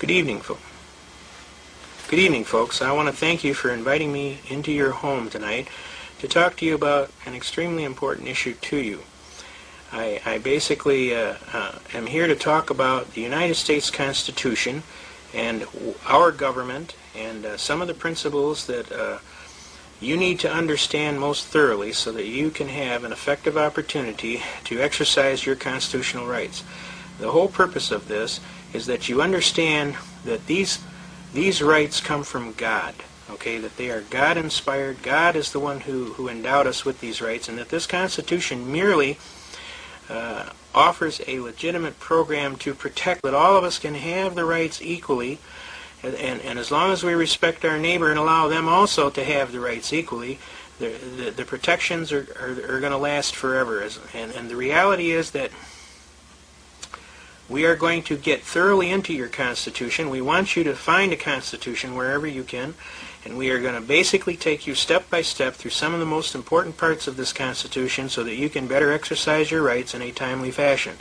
Good evening, folks. I want to thank you for inviting me into your home tonight to talk to you about an extremely important issue to you. I basically am here to talk about the United States Constitution and our government and some of the principles that you need to understand most thoroughly so that you can have an effective opportunity to exercise your constitutional rights. The whole purpose of this is that you understand that these rights come from God, okay, that they are God-inspired. God is the one who endowed us with these rights, and that this Constitution merely offers a legitimate program to protect that all of us can have the rights equally, and as long as we respect our neighbor and allow them also to have the rights equally, the protections are going to last forever. And the reality is that we are going to get thoroughly into your Constitution. We want you to find a Constitution wherever you can, and we are going to basically take you step by step through some of the most important parts of this Constitution so that you can better exercise your rights in a timely fashion.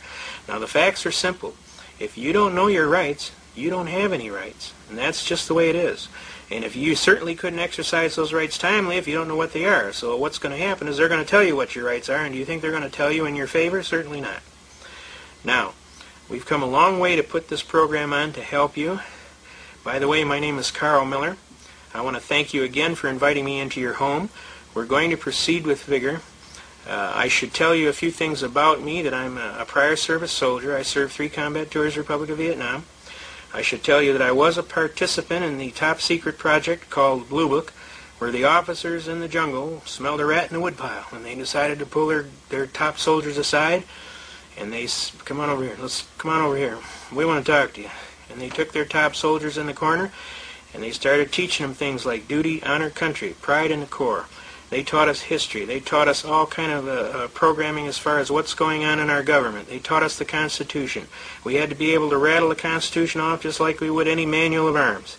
Now, the facts are simple. If you don't know your rights, you don't have any rights, and that's just the way it is. And if you certainly couldn't exercise those rights timely if you don't know what they are. So what's going to happen is they're going to tell you what your rights are, and do you think they're going to tell you in your favor? Certainly not. Now, we've come a long way to put this program on to help you. By the way, my name is Carl Miller. I want to thank you again for inviting me into your home. We're going to proceed with vigor. I should tell you a few things about me, that I'm a prior service soldier. I served 3 combat tours, Republic of Vietnam. I should tell you that I was a participant in the top secret project called Blue Book, where the officers in the jungle smelled a rat in a woodpile, and they decided to pull their top soldiers aside. And they come on over here. Come on over here. We want to talk to you. And they took their top soldiers in the corner, and they started teaching them things like duty, honor, country, pride in the Corps. They taught us history. They taught us all kind of programming as far as what's going on in our government. They taught us the Constitution. We had to be able to rattle the Constitution off just like we would any manual of arms.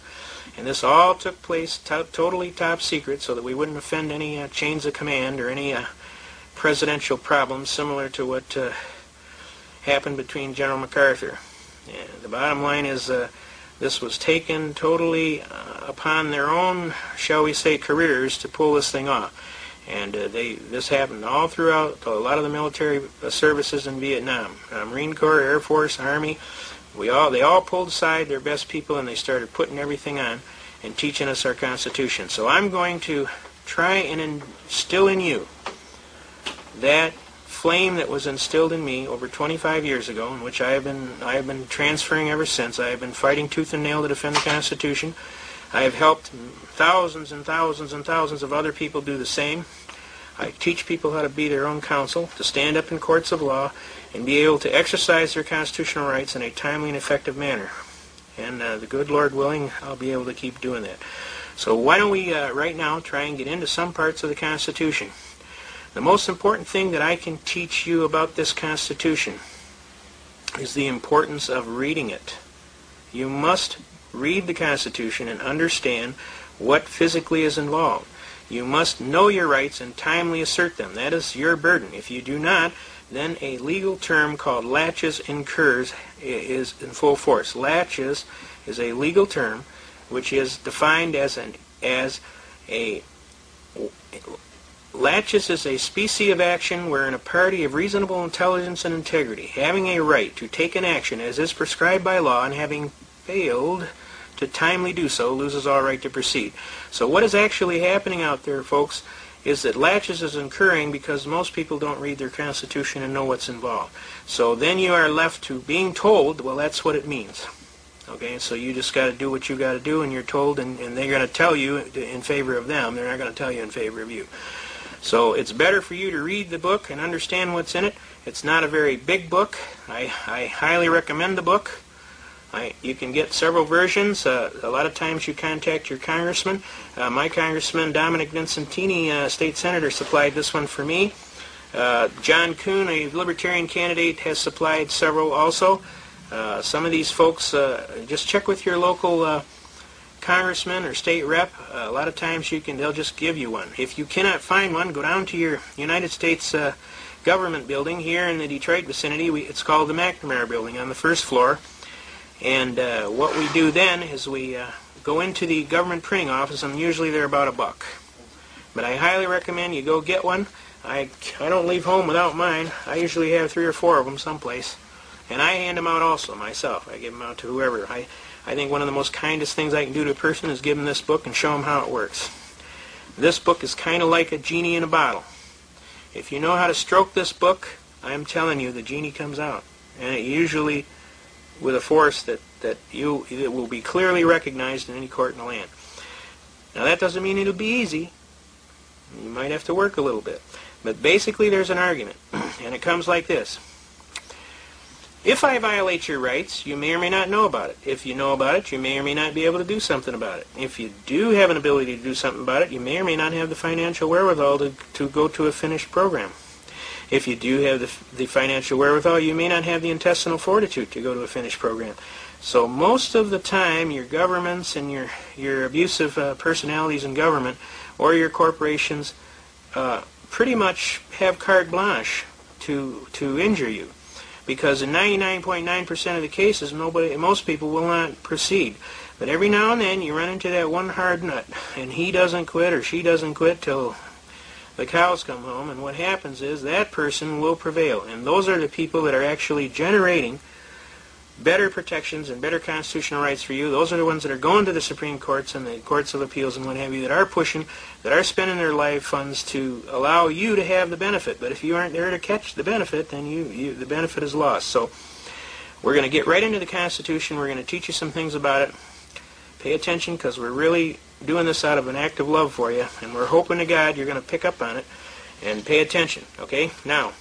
And this all took place totally top secret so that we wouldn't offend any chains of command or any presidential problems similar to what happened between General MacArthur. The bottom line is this was taken totally upon their own, shall we say, careers to pull this thing off. And this happened all throughout a lot of the military services in Vietnam. Marine Corps, Air Force, Army, they all pulled aside their best people and they started putting everything on and teaching us our Constitution. So I'm going to try and instill in you that flame that was instilled in me over 25 years ago, in which I have been transferring ever since. I have been fighting tooth and nail to defend the Constitution. I have helped thousands and thousands and thousands of other people do the same. I teach people how to be their own counsel, to stand up in courts of law, and be able to exercise their constitutional rights in a timely and effective manner. And the good Lord willing, I'll be able to keep doing that. So why don't we right now try and get into some parts of the Constitution. The most important thing that I can teach you about this Constitution is the importance of reading it. You must read the Constitution and understand what physically is involved. You must know your rights and timely assert them. That is your burden. If you do not, then a legal term called laches incurs is in full force. Laches is a legal term which is defined as a laches is a species of action wherein a party of reasonable intelligence and integrity, having a right to take an action as is prescribed by law and having failed to timely do so, loses all right to proceed. So what is actually happening out there, folks, is that laches is incurring because most people don't read their Constitution and know what's involved. So then you are left to being told, well, that's what it means. Okay, so you just got to do what you got to do, and you're told, and they're going to tell you in favor of them. They're not going to tell you in favor of you. So it's better for you to read the book and understand what's in it. It's not a very big book. I highly recommend the book. You can get several versions. A lot of times you contact your congressman. My congressman, Dominic Vincentini, state senator, supplied this one for me. John Kuhn, a libertarian candidate, has supplied several also. Some of these folks, just check with your local congressman or state rep. A lot of times they'll just give you one. If you cannot find one, go down to your United States government building here in the Detroit vicinity. It's called the McNamara Building on the first floor. And what we do then is we go into the government printing office, and usually they're about $1. But I highly recommend you go get one. I don't leave home without mine. I usually have 3 or 4 of them someplace. And I hand them out also myself. I give them out to whoever. I think one of the most kindest things I can do to a person is give them this book and show them how it works. This book is kind of like a genie in a bottle. If you know how to stroke this book, I'm telling you, the genie comes out. And it usually with a force that will be clearly recognized in any court in the land. Now that doesn't mean it'll be easy. You might have to work a little bit. But basically there's an argument. And it comes like this. If I violate your rights, you may or may not know about it. If you know about it, you may or may not be able to do something about it. If you do have an ability to do something about it, you may or may not have the financial wherewithal to go to a finished program. If you do have the financial wherewithal, you may not have the intestinal fortitude to go to a finished program. So most of the time, your governments and your abusive personalities in government or your corporations pretty much have carte blanche to injure you. Because in 99.9% of the cases, most people will not proceed. But every now and then you run into that one hard nut, and he doesn't quit or she doesn't quit till the cows come home, and what happens is that person will prevail. And those are the people that are actually generating better protections and better constitutional rights for you. Those are the ones that are going to the Supreme Courts and the Courts of Appeals and what have you, that are pushing, that are spending their life funds to allow you to have the benefit. But if you aren't there to catch the benefit, then the benefit is lost. So we're going to get right into the Constitution. We're going to teach you some things about it. Pay attention, because we're really doing this out of an act of love for you, and we're hoping to God you're going to pick up on it and pay attention. Okay? Now,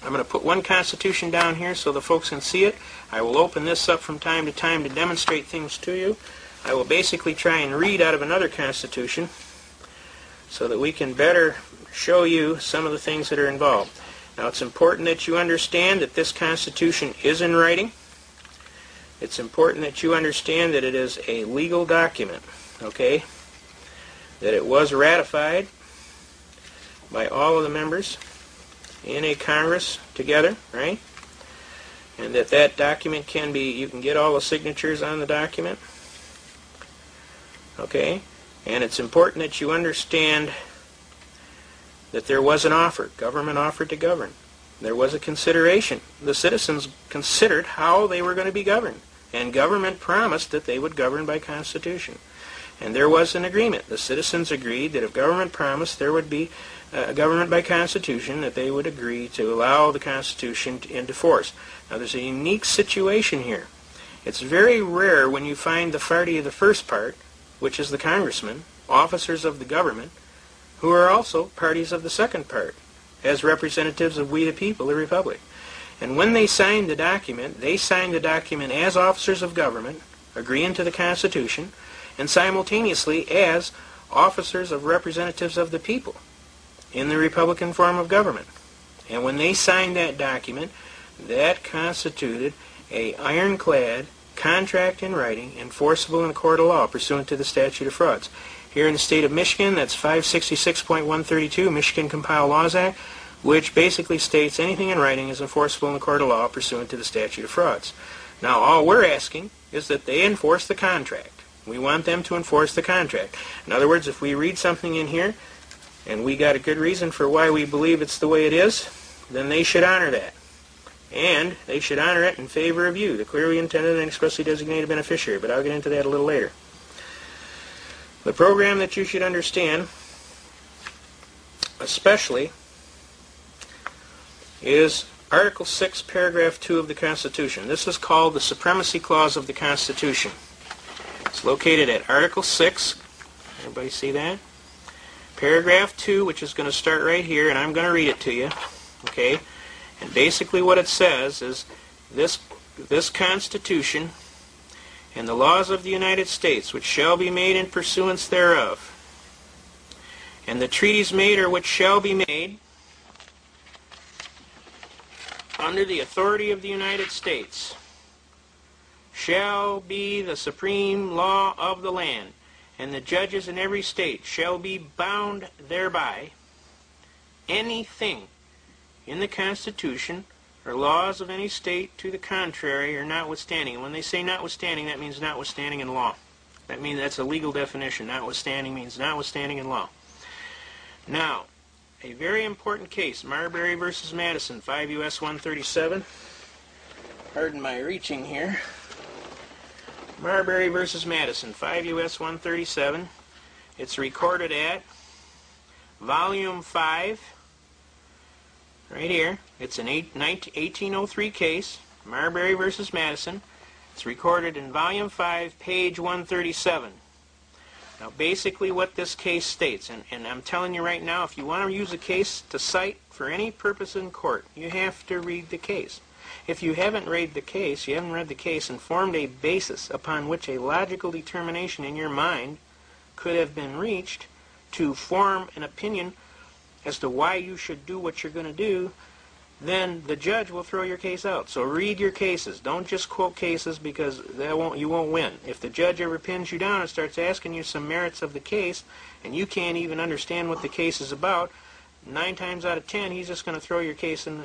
I'm going to put one Constitution down here so the folks can see it. I will open this up from time to time to demonstrate things to you. I will basically try and read out of another Constitution so that we can better show you some of the things that are involved. Now, it's important that you understand that this Constitution is in writing. It's important that you understand that it is a legal document, okay? That it was ratified by all of the members in a Congress together, right? And that document can be, you can get all the signatures on the document, okay? And it's important that you understand that there was an offer. Government offered to govern. There was a consideration. The citizens considered how they were going to be governed. And government promised that they would govern by Constitution. And there was an agreement. The citizens agreed that if government promised there would be government by Constitution, that they would agree to allow the Constitution into force. Now there's a unique situation here. It's very rare when you find the party of the first part, which is the congressmen, officers of the government, who are also parties of the second part, as representatives of we the people, the Republic. And when they signed the document, they signed the document as officers of government, agreeing to the Constitution, and simultaneously as officers of representatives of the people in the Republican form of government. And when they signed that document, that constituted an ironclad contract in writing, enforceable in a court of law, pursuant to the Statute of Frauds. Here in the state of Michigan, that's 566.132, Michigan Compiled Laws Act, which basically states anything in writing is enforceable in the court of law pursuant to the Statute of Frauds. Now, all we're asking is that they enforce the contract. We want them to enforce the contract. In other words, if we read something in here, and we got a good reason for why we believe it's the way it is, then they should honor that. And they should honor it in favor of you, the clearly intended and expressly designated beneficiary. But I'll get into that a little later. The program that you should understand, especially, is Article 6, Paragraph 2 of the Constitution. This is called the Supremacy Clause of the Constitution. It's located at Article 6. Everybody see that? Paragraph 2, which is going to start right here, and I'm going to read it to you. Okay? And basically what it says is this Constitution and the laws of the United States, which shall be made in pursuance thereof, and the treaties made or which shall be made under the authority of the United States, shall be the supreme law of the land, and the judges in every state shall be bound thereby. Anything in the Constitution or laws of any state to the contrary are notwithstanding. And when they say notwithstanding, that means notwithstanding in law. That means that's a legal definition. Notwithstanding means notwithstanding in law. Now, a very important case, Marbury v. Madison, 5 U.S. 137. Pardon my reaching here. Marbury v. Madison, 5 U.S. 137. It's recorded at Volume 5, right here. It's an 1803 case, Marbury v. Madison. It's recorded in Volume 5, page 137. Now, basically what this case states, and I'm telling you right now, if you want to use a case to cite for any purpose in court, you have to read the case. If you haven't read the case, and formed a basis upon which a logical determination in your mind could have been reached to form an opinion as to why you should do what you're going to do, then the judge will throw your case out. So read your cases. Don't just quote cases, because you won't win. If the judge ever pins you down and starts asking you some merits of the case, and you can't even understand what the case is about, 9 times out of 10, he's just going to throw your case in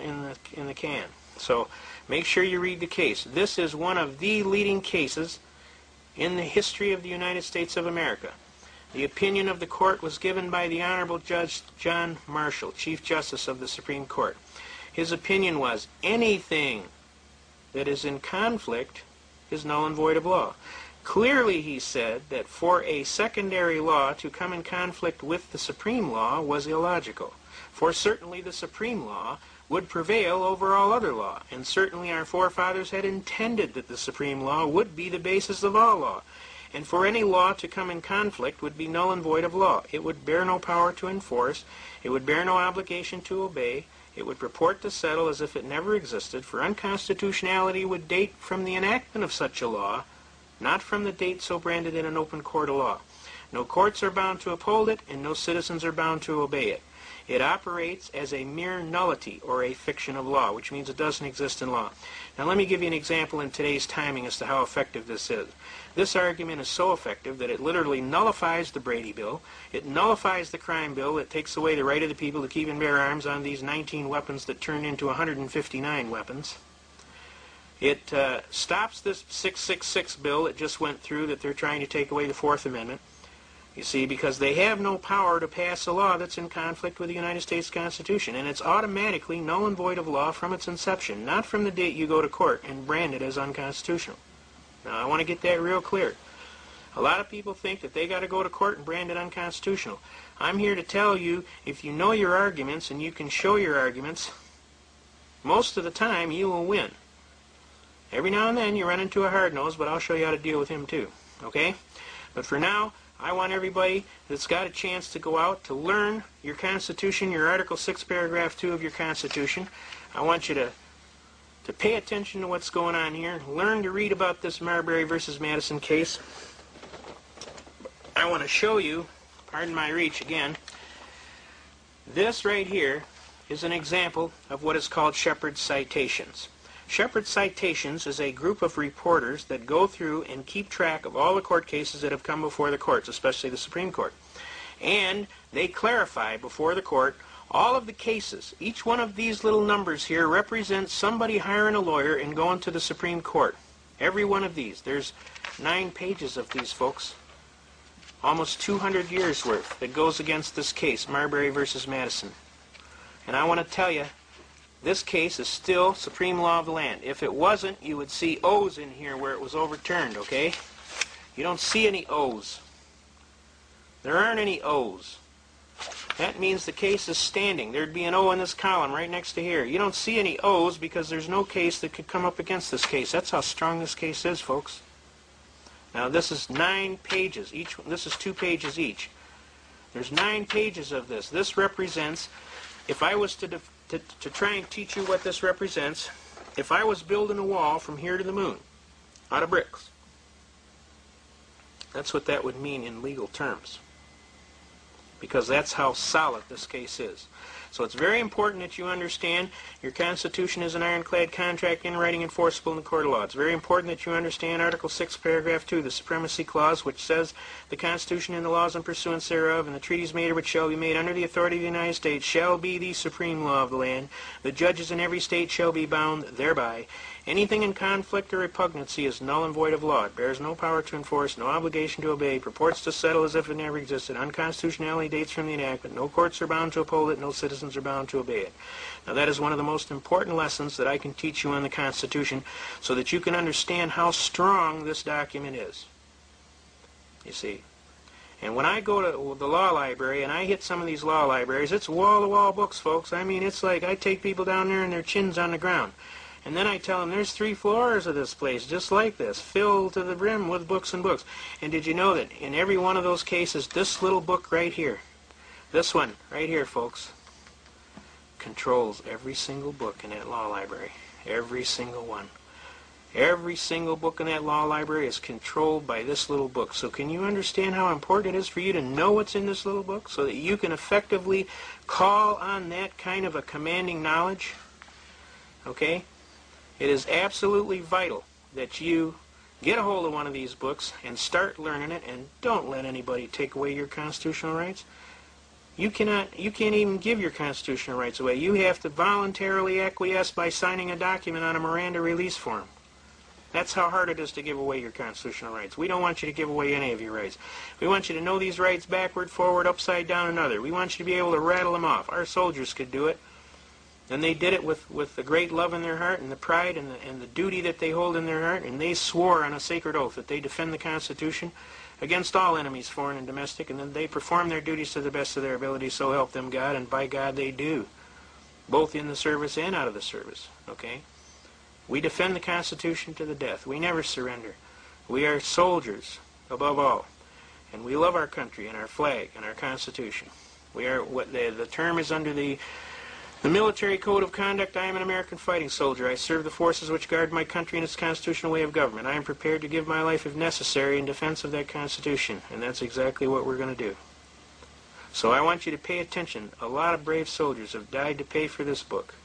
the can. So make sure you read the case. This is one of the leading cases in the history of the United States of America. The opinion of the court was given by the Honorable Judge John Marshall, Chief Justice of the Supreme Court. His opinion was anything that is in conflict is null and void of law. Clearly, he said that for a secondary law to come in conflict with the supreme law was illogical. For certainly the supreme law would prevail over all other law, and certainly our forefathers had intended that the supreme law would be the basis of all law. And for any law to come in conflict would be null and void of law. It would bear no power to enforce. It would bear no obligation to obey. It would purport to settle as if it never existed, for unconstitutionality would date from the enactment of such a law, not from the date so branded in an open court of law. No courts are bound to uphold it, and no citizens are bound to obey it. It operates as a mere nullity or a fiction of law, which means it doesn't exist in law. Now let me give you an example in today's timing as to how effective this is. This argument is so effective that it literally nullifies the Brady Bill. It nullifies the crime bill that takes away the right of the people to keep and bear arms on these 19 weapons that turned into 159 weapons. It stops this 666 bill that just went through that they're trying to take away the Fourth Amendment. You see, because they have no power to pass a law that's in conflict with the United States Constitution, and it's automatically null and void of law from its inception, not from the date you go to court and brand it as unconstitutional. Now, I want to get that real clear. A lot of people think that they got to go to court and brand it unconstitutional. I'm here to tell you, if you know your arguments and you can show your arguments, most of the time you will win. Every now and then you run into a hard-nosed, but I'll show you how to deal with him too. Okay? But for now, I want everybody that's got a chance to go out to learn your Constitution, your Article 6, Paragraph 2 of your Constitution. I want you to pay attention to what's going on here. Learn to read about this Marbury versus Madison case. I want to show you, pardon my reach again, this right here is an example of what is called Shepard's Citations. Shepard's Citations is a group of reporters that go through and keep track of all the court cases that have come before the courts, especially the Supreme Court. And they clarify before the court all of the cases. Each one of these little numbers here represents somebody hiring a lawyer and going to the Supreme Court. Every one of these. There's 9 pages of these, folks. Almost 200 years worth that goes against this case, Marbury versus Madison. And I want to tell you, this case is still supreme law of the land. If it wasn't, you would see O's in here where it was overturned, okay? You don't see any O's. There aren't any O's. That means the case is standing. There'd be an O in this column right next to here. You don't see any O's because there's no case that could come up against this case. That's how strong this case is, folks. Now, this is 9 pages. This is 2 pages each. There's 9 pages of this. This represents, if I was to try and teach you what this represents, if I was building a wall from here to the moon out of bricks, that's what that would mean in legal terms. because that's how solid this case is. So it's very important that you understand your Constitution is an ironclad contract in writing enforceable in the court of law. It's very important that you understand Article 6, Paragraph 2, the Supremacy Clause, which says the Constitution and the laws in pursuance thereof and the treaties made or which shall be made under the authority of the United States shall be the supreme law of the land. The judges in every state shall be bound thereby. Anything in conflict or repugnancy is null and void of law. It bears no power to enforce, no obligation to obey, purports to settle as if it never existed. Unconstitutionality dates from the enactment. No courts are bound to uphold it. No citizens are bound to obey it. Now that is one of the most important lessons that I can teach you on the Constitution so that you can understand how strong this document is. You see. And when I go to the law library and I hit some of these law libraries, it's wall-to-wall books, folks. I mean, it's like I take people down there and their chin's on the ground. And then I tell them there's 3 floors of this place just like this, filled to the brim with books and books. And did you know that in every one of those cases, this little book right here, this one right here, folks, controls every single book in that law library. Every single one. Every single book in that law library is controlled by this little book. So can you understand how important it is for you to know what's in this little book so that you can effectively call on that kind of a commanding knowledge? Okay? It is absolutely vital that you get a hold of one of these books and start learning it, and don't let anybody take away your constitutional rights. You can't even give your constitutional rights away. You have to voluntarily acquiesce by signing a document on a Miranda release form. That's how hard it is to give away your constitutional rights. We don't want you to give away any of your rights. We want you to know these rights backward, forward, upside down, and other. We want you to be able to rattle them off. Our soldiers could do it. And they did it with the great love in their heart and the pride and the duty that they hold in their heart. And they swore on a sacred oath that they defend the Constitution against all enemies, foreign and domestic. And then they perform their duties to the best of their ability, so help them God. And by God they do, both in the service and out of the service. Okay? We defend the Constitution to the death. We never surrender. We are soldiers above all. And we love our country and our flag and our Constitution. We are what the term is under the military code of conduct. I am an American fighting soldier. I serve the forces which guard my country and its constitutional way of government. I am prepared to give my life if necessary in defense of that Constitution. And that's exactly what we're going to do. So I want you to pay attention. A lot of brave soldiers have died to pay for this book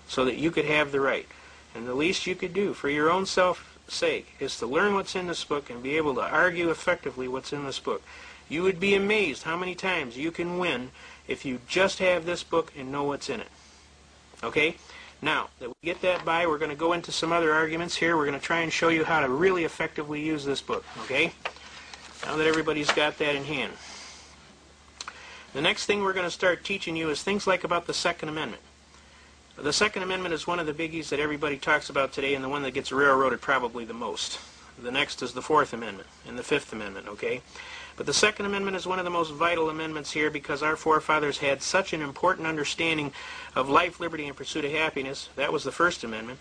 so that you could have the right. And the least you could do for your own self-sake is to learn what's in this book and be able to argue effectively what's in this book. You would be amazed how many times you can win if you just have this book and know what's in it. Okay? Now, that we get that by, we're going to go into some other arguments here. We're going to try and show you how to really effectively use this book. Okay? Now that everybody's got that in hand. The next thing we're going to start teaching you is things like about the Second Amendment. The Second Amendment is one of the biggies that everybody talks about today, and the one that gets railroaded probably the most. The next is the Fourth Amendment and the Fifth Amendment, okay? But the Second Amendment is one of the most vital amendments here because our forefathers had such an important understanding of life, liberty, and pursuit of happiness, that was the First Amendment,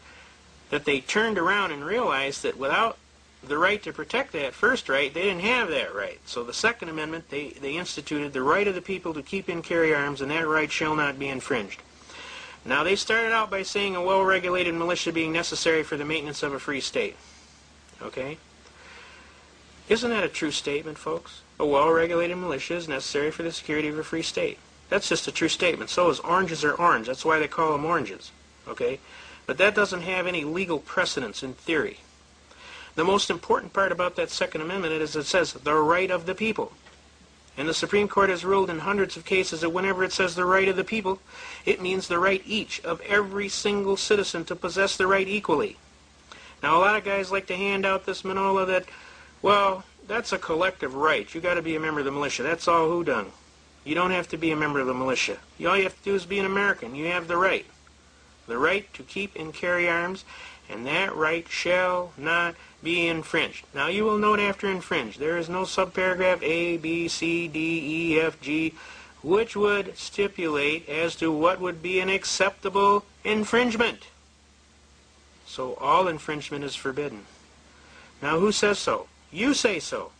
that they turned around and realized that without the right to protect that first right, they didn't have that right. So the Second Amendment, they instituted the right of the people to keep and carry arms, and that right shall not be infringed. Now, they started out by saying a well-regulated militia being necessary for the maintenance of a free state. Okay? Isn't that a true statement, folks? A well-regulated militia is necessary for the security of a free state. That's just a true statement. So is oranges are orange. That's why they call them oranges. Okay? But that doesn't have any legal precedence in theory. The most important part about that Second Amendment is it says the right of the people. And the Supreme Court has ruled in hundreds of cases that whenever it says the right of the people, it means the right each of every single citizen to possess the right equally. Now, a lot of guys like to hand out this manola that, well, that's a collective right. You got to be a member of the militia. That's all who done. You don't have to be a member of the militia. All you have to do is be an American. You have the right. The right to keep and carry arms, and that right shall not be infringed. Now, you will note after infringe, there is no subparagraph A, B, C, D, E, F, G, which would stipulate as to what would be an acceptable infringement. So all infringement is forbidden. Now, who says so? You say so.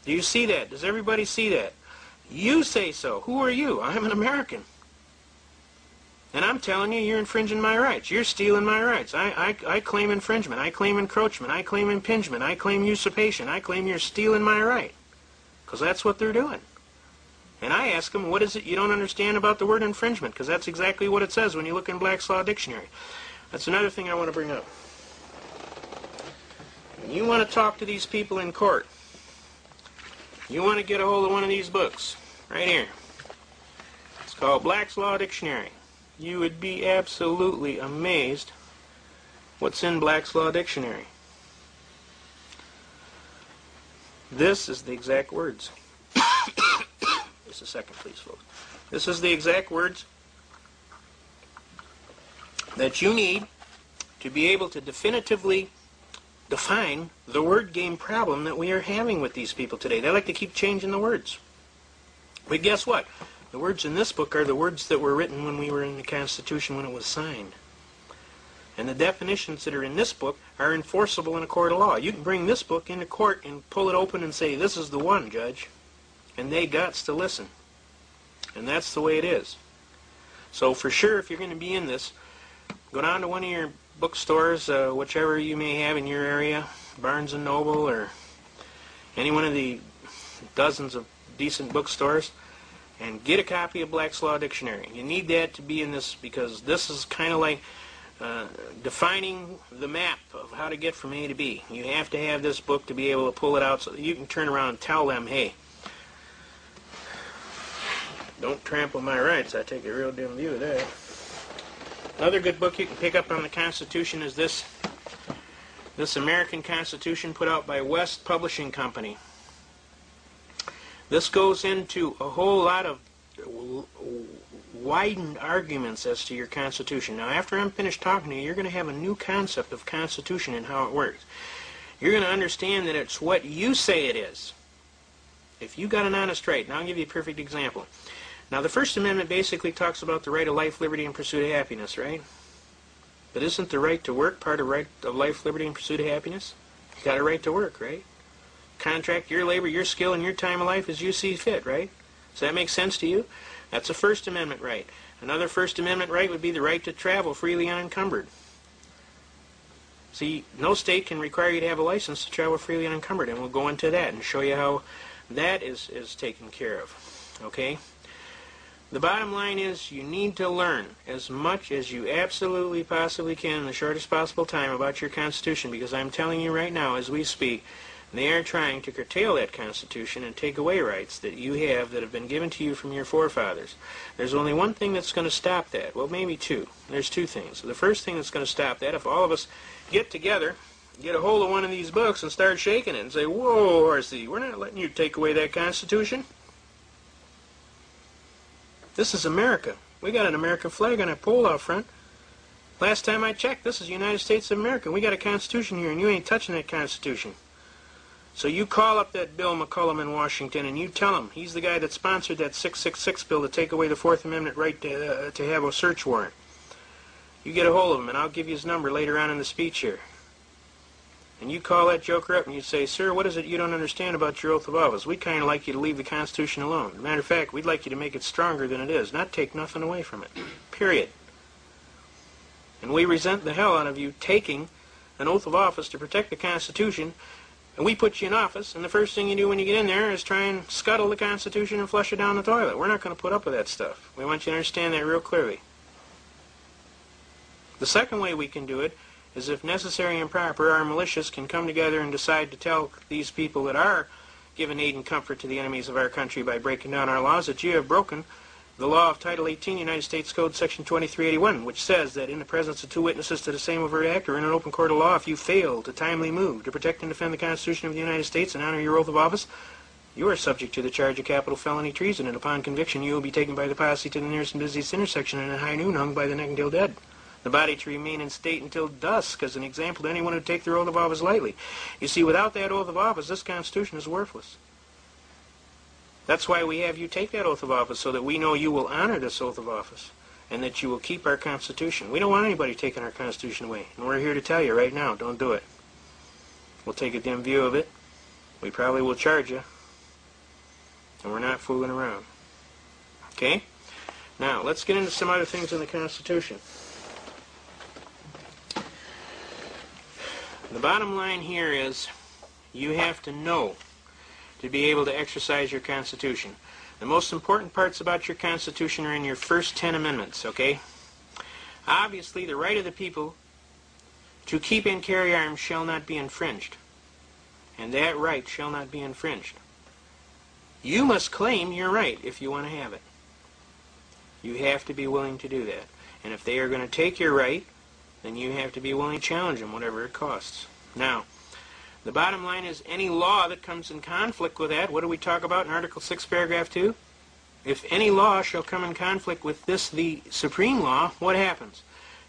Do you see that? Does everybody see that? You say so. Who are you? I'm an American. And I'm telling you, you're infringing my rights. You're stealing my rights. I claim infringement. I claim encroachment. I claim impingement. I claim usurpation. I claim you're stealing my right. Because that's what they're doing. And I ask them, what is it you don't understand about the word infringement? Because that's exactly what it says when you look in Black's Law Dictionary. That's another thing I want to bring up. When you want to talk to these people in court, you want to get a hold of one of these books, right here. It's called Black's Law Dictionary. You would be absolutely amazed what's in Black's Law Dictionary. This is the exact words. Just a second, please, folks. This is the exact words that you need to be able to definitively define the word game problem that we are having with these people today. They like to keep changing the words. But guess what? The words in this book are the words that were written when we were in the Constitution when it was signed. And the definitions that are in this book are enforceable in a court of law. You can bring this book into court and pull it open and say, this is the one, Judge. And they gots to listen. And that's the way it is. So for sure, if you're going to be in this, go down to one of your bookstores, whichever you may have in your area, Barnes & Noble or any one of the dozens of decent bookstores, and get a copy of Black's Law Dictionary. You need that to be in this, because this is kind of like defining the map of how to get from A to B. You have to have this book to be able to pull it out so that you can turn around and tell them, hey, don't trample my rights. I take a real dim view of that. Another good book you can pick up on the Constitution is this American Constitution, put out by West Publishing Company. This goes into a whole lot of widened arguments as to your Constitution. Now, after I'm finished talking to you, you're going to have a new concept of Constitution and how it works. You're going to understand that it's what you say it is. If you got an honest right, and I'll give you a perfect example. Now, the First Amendment basically talks about the right of life, liberty, and pursuit of happiness, right? But isn't the right to work part of right of life, liberty, and pursuit of happiness? You got a right to work, right? Contract your labor, your skill, and your time of life as you see fit, right? Does that make sense to you? That's a First Amendment right. Another First Amendment right would be the right to travel freely unencumbered. See, no state can require you to have a license to travel freely unencumbered, and we'll go into that and show you how that is taken care of. Okay? The bottom line is you need to learn as much as you absolutely possibly can in the shortest possible time about your Constitution, because I'm telling you right now as we speak, they are trying to curtail that Constitution and take away rights that you have that have been given to you from your forefathers. There's only one thing that's going to stop that. Well, maybe two. There's two things. The first thing that's going to stop that, if all of us get together, get a hold of one of these books and start shaking it and say, whoa, Horsey, we're not letting you take away that Constitution. This is America. We got an American flag on a pole out front. Last time I checked, this is the United States of America. We got a Constitution here, and you ain't touching that Constitution. So you call up that Bill McCullum in Washington, and you tell him he's the guy that sponsored that 666 bill to take away the Fourth Amendment right to have a search warrant. You get a hold of him, and I'll give you his number later on in the speech here. And you call that joker up and you say, sir, what is it you don't understand about your oath of office? We'd kind of like you to leave the Constitution alone. As a matter of fact, we'd like you to make it stronger than it is, not take nothing away from it. Period. And we resent the hell out of you taking an oath of office to protect the Constitution, and we put you in office, and the first thing you do when you get in there is try and scuttle the Constitution and flush it down the toilet. We're not going to put up with that stuff. We want you to understand that real clearly. The second way we can do it is, if necessary and proper, our militias can come together and decide to tell these people that are giving aid and comfort to the enemies of our country by breaking down our laws that you have broken the law of Title 18, United States Code, Section 2381, which says that in the presence of two witnesses to the same overt act or in an open court of law, if you fail to timely move to protect and defend the Constitution of the United States and honor your oath of office, you are subject to the charge of capital felony treason, and upon conviction you will be taken by the posse to the nearest and busiest intersection and at high noon hung by the neck until dead. The body to remain in state until dusk as an example to anyone who take their oath of office lightly. You see, without that oath of office, this Constitution is worthless. That's why we have you take that oath of office, so that we know you will honor this oath of office and that you will keep our Constitution. We don't want anybody taking our Constitution away, and we're here to tell you right now, don't do it. We'll take a dim view of it. We probably will charge you, and we're not fooling around. Okay? Now, let's get into some other things in the Constitution. The bottom line here is you have to know to be able to exercise your Constitution. The most important parts about your Constitution are in your first 10 amendments, okay? Obviously, the right of the people to keep and carry arms shall not be infringed. And that right shall not be infringed. You must claim your right if you want to have it. You have to be willing to do that. And if they are going to take your right, then you have to be willing to challenge them, whatever it costs. Now, the bottom line is any law that comes in conflict with that, what do we talk about in Article 6, Paragraph 2? If any law shall come in conflict with this, the supreme law, what happens?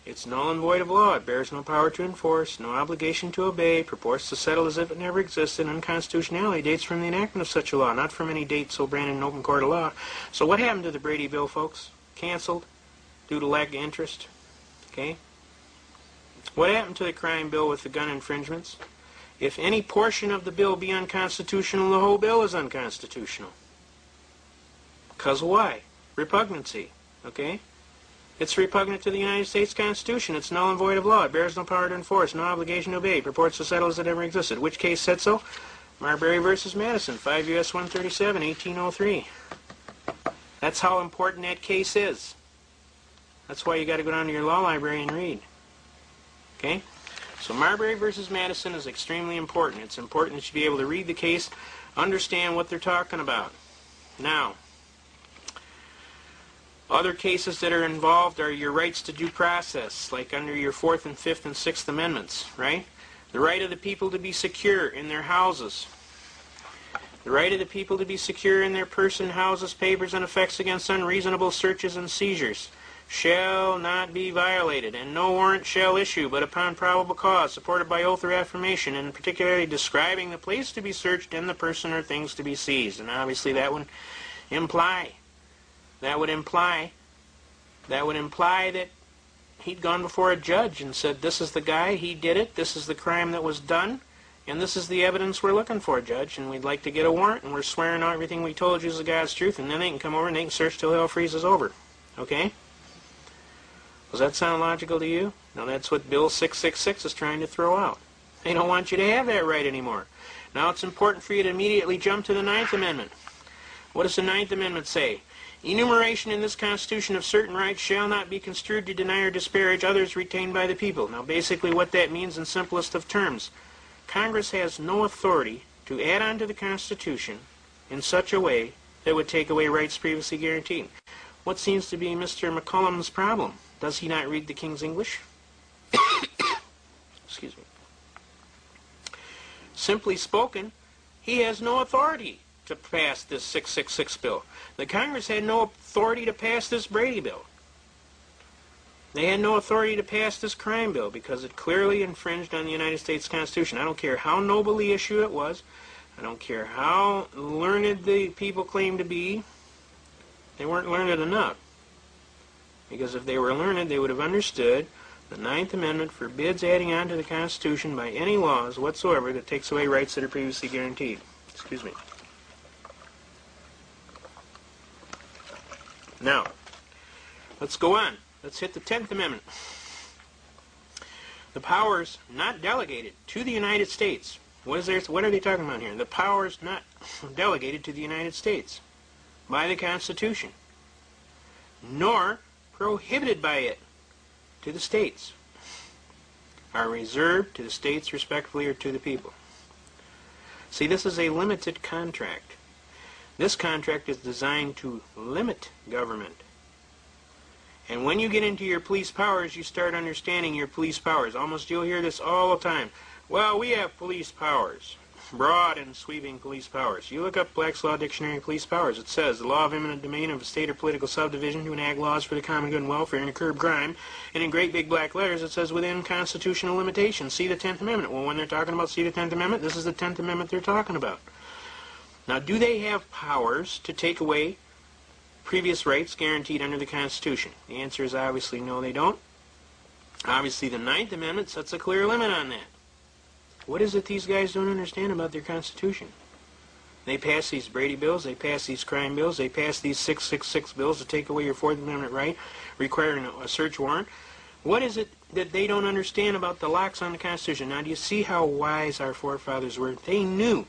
It's null and void of law. It bears no power to enforce, no obligation to obey, purports to settle as if it never existed. Unconstitutionality dates from the enactment of such a law, not from any date so branded in open court of law. So what happened to the Brady Bill, folks? Canceled due to lack of interest. Okay? What happened to the crime bill with the gun infringements? If any portion of the bill be unconstitutional, the whole bill is unconstitutional. Because why? Repugnancy. Okay? It's repugnant to the United States Constitution. It's null and void of law. It bears no power to enforce, no obligation to obey, purports to settle as it ever existed. Which case said so? Marbury v. Madison, 5 U.S. 137, 1803. That's how important that case is. That's why you got to go down to your law library and read. Okay? So Marbury v. Madison is extremely important. It's important that you be able to read the case, understand what they're talking about. Now, other cases that are involved are your rights to due process, like under your 4th and 5th and 6th Amendments, right? The right of the people to be secure in their houses. The right of the people to be secure in their person, houses, papers, and effects against unreasonable searches and seizures shall not be violated, and no warrant shall issue but upon probable cause, supported by oath or affirmation, and particularly describing the place to be searched and the person or things to be seized. And obviously that would imply that he'd gone before a judge and said, this is the guy, he did it, this is the crime that was done, and this is the evidence we're looking for, Judge, and we'd like to get a warrant, and we're swearing out everything we told you is the God's truth, and then they can come over and they can search till hell freezes over. Okay? Does that sound logical to you? Now that's what Bill 666 is trying to throw out. They don't want you to have that right anymore. Now it's important for you to immediately jump to the 9th Amendment. What does the 9th Amendment say? Enumeration in this Constitution of certain rights shall not be construed to deny or disparage others retained by the people. Now basically what that means in simplest of terms, Congress has no authority to add on to the Constitution in such a way that would take away rights previously guaranteed. What seems to be Mr. McCollum's problem? Does he not read the King's English? Excuse me. Simply spoken, he has no authority to pass this 666 bill. The Congress had no authority to pass this Brady bill. They had no authority to pass this crime bill because it clearly infringed on the United States Constitution. I don't care how noble the issue it was. I don't care how learned the people claim to be. They weren't learned enough. Because if they were learned, they would have understood the 9th Amendment forbids adding on to the Constitution by any laws whatsoever that takes away rights that are previously guaranteed. Excuse me. Now, let's go on. Let's hit the 10th Amendment. The powers not delegated to the United States. What are they talking about here? The powers not delegated to the United States by the Constitution, nor prohibited by it to the states, are reserved to the states respectively or to the people. See, this is a limited contract. This contract is designed to limit government. And when you get into your police powers, you start understanding your police powers. Almost you'll hear this all the time. Well, we have police powers. Broad and sweeping police powers. You look up Black's Law Dictionary police powers. It says, the law of eminent domain of a state or political subdivision to enact laws for the common good and welfare and to curb crime. And in great big black letters it says, within constitutional limitations. See the 10th Amendment. Well, when they're talking about see the 10th Amendment, this is the 10th Amendment they're talking about. Now, do they have powers to take away previous rights guaranteed under the Constitution? The answer is obviously no, they don't. Obviously, the 9th Amendment sets a clear limit on that. What is it these guys don't understand about their Constitution? They pass these Brady bills, they pass these crime bills, they pass these 666 bills to take away your 4th Amendment right, requiring a search warrant. What is it that they don't understand about the locks on the Constitution? Now, do you see how wise our forefathers were? They knew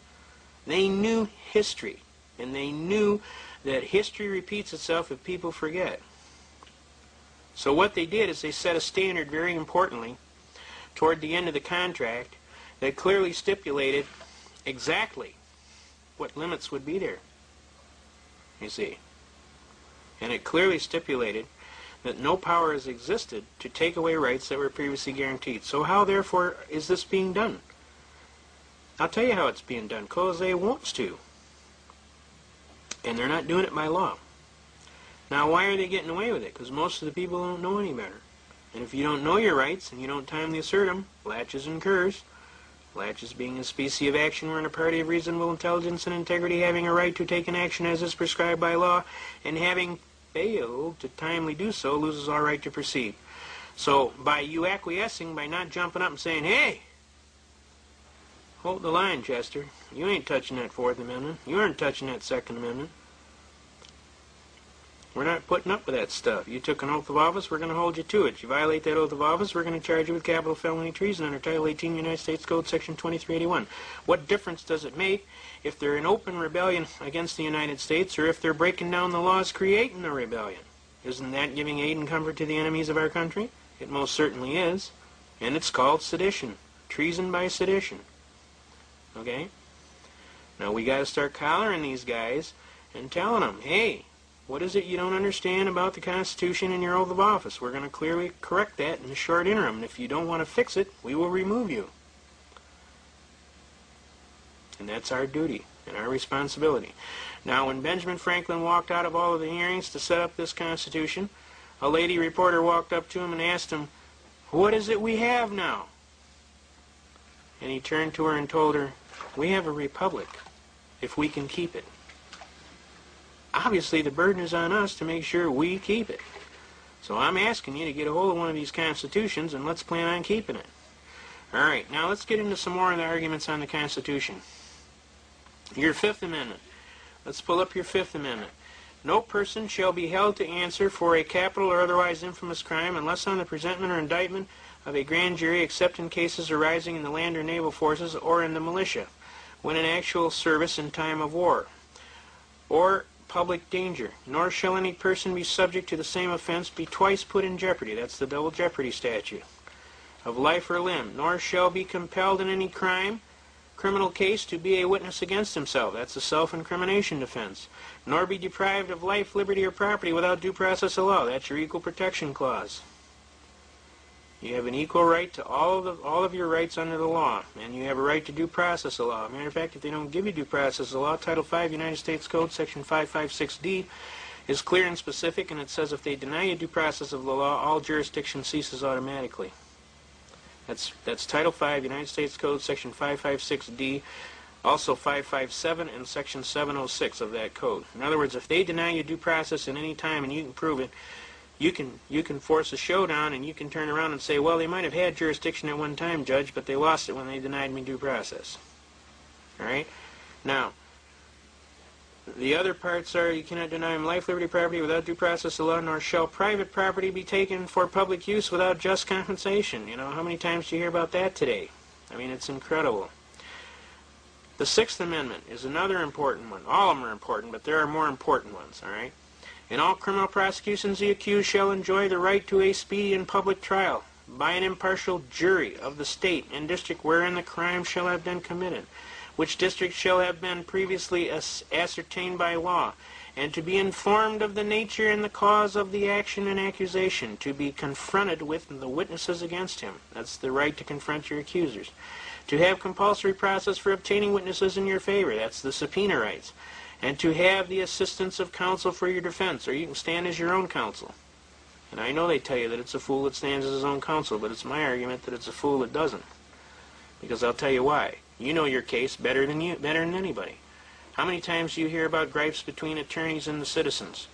history, and they knew that history repeats itself if people forget. So what they did is they set a standard, very importantly, toward the end of the contract that clearly stipulated exactly what limits would be there, you see. And it clearly stipulated that no power has existed to take away rights that were previously guaranteed. So how, therefore, is this being done? I'll tell you how it's being done, because they wants to. And they're not doing it by law. Now, why are they getting away with it? Because most of the people don't know any better. And if you don't know your rights and you don't timely assert them, laches incurs. Laches being a species of action wherein a party of reasonable intelligence and integrity having a right to take an action as is prescribed by law, and having failed to timely do so, loses all right to proceed. So, by you acquiescing, by not jumping up and saying, hey, hold the line, Chester. You ain't touching that Fourth Amendment. You aren't touching that Second Amendment. We're not putting up with that stuff. You took an oath of office, we're going to hold you to it. You violate that oath of office, we're going to charge you with capital felony treason under Title 18 United States Code, Section 2381. What difference does it make if they're in open rebellion against the United States, or if they're breaking down the laws creating a rebellion? Isn't that giving aid and comfort to the enemies of our country? It most certainly is. And it's called sedition. Treason by sedition. Okay? Now we got to start collaring these guys and telling them, hey, what is it you don't understand about the Constitution and your oath of office? We're going to clearly correct that in the short interim. And if you don't want to fix it, we will remove you. And that's our duty and our responsibility. Now, when Benjamin Franklin walked out of all of the hearings to set up this Constitution, a lady reporter walked up to him and asked him, what is it we have now? And he turned to her and told her, we have a republic, if we can keep it. Obviously, the burden is on us to make sure we keep it. So I'm asking you to get a hold of one of these constitutions, and let's plan on keeping it. All right, now let's get into some more of the arguments on the Constitution. Your Fifth Amendment. Let's pull up your Fifth Amendment. No person shall be held to answer for a capital or otherwise infamous crime unless on the presentment or indictment of a grand jury, except in cases arising in the land or naval forces or in the militia, when in actual service in time of war, or public danger. Nor shall any person be subject to the same offense be twice put in jeopardy. That's the double jeopardy statute. Of life or limb. Nor shall be compelled in any criminal case to be a witness against himself. That's the self-incrimination defense. Nor be deprived of life, liberty, or property without due process of law. That's your Equal Protection Clause. You have an equal right to all of your rights under the law, and you have a right to due process of law. Matter of fact, if they don't give you due process of law, Title 5 United States Code, Section 556D, is clear and specific, and it says if they deny you due process of the law, all jurisdiction ceases automatically. That's Title 5 United States Code, Section 556D, also 557, and Section 706 of that code. In other words, if they deny you due process at any time and you can prove it, you can force a showdown, and you can turn around and say, well, they might have had jurisdiction at one time, Judge, but they lost it when they denied me due process. All right? Now, the other parts are you cannot deny him life, liberty, property without due process of law, nor shall private property be taken for public use without just compensation. You know, how many times do you hear about that today? I mean, it's incredible. The Sixth Amendment is another important one. All of them are important, but there are more important ones, all right? In all criminal prosecutions, the accused shall enjoy the right to a speedy and public trial by an impartial jury of the state and district wherein the crime shall have been committed, which district shall have been previously ascertained by law, and to be informed of the nature and the cause of the action and accusation, to be confronted with the witnesses against him. That's the right to confront your accusers. To have compulsory process for obtaining witnesses in your favor. That's the subpoena rights. And to have the assistance of counsel for your defense, or you can stand as your own counsel. And I know they tell you that it's a fool that stands as his own counsel, but it's my argument that it's a fool that doesn't. Because I'll tell you why. You know your case better than anybody. How many times do you hear about gripes between attorneys and the citizens?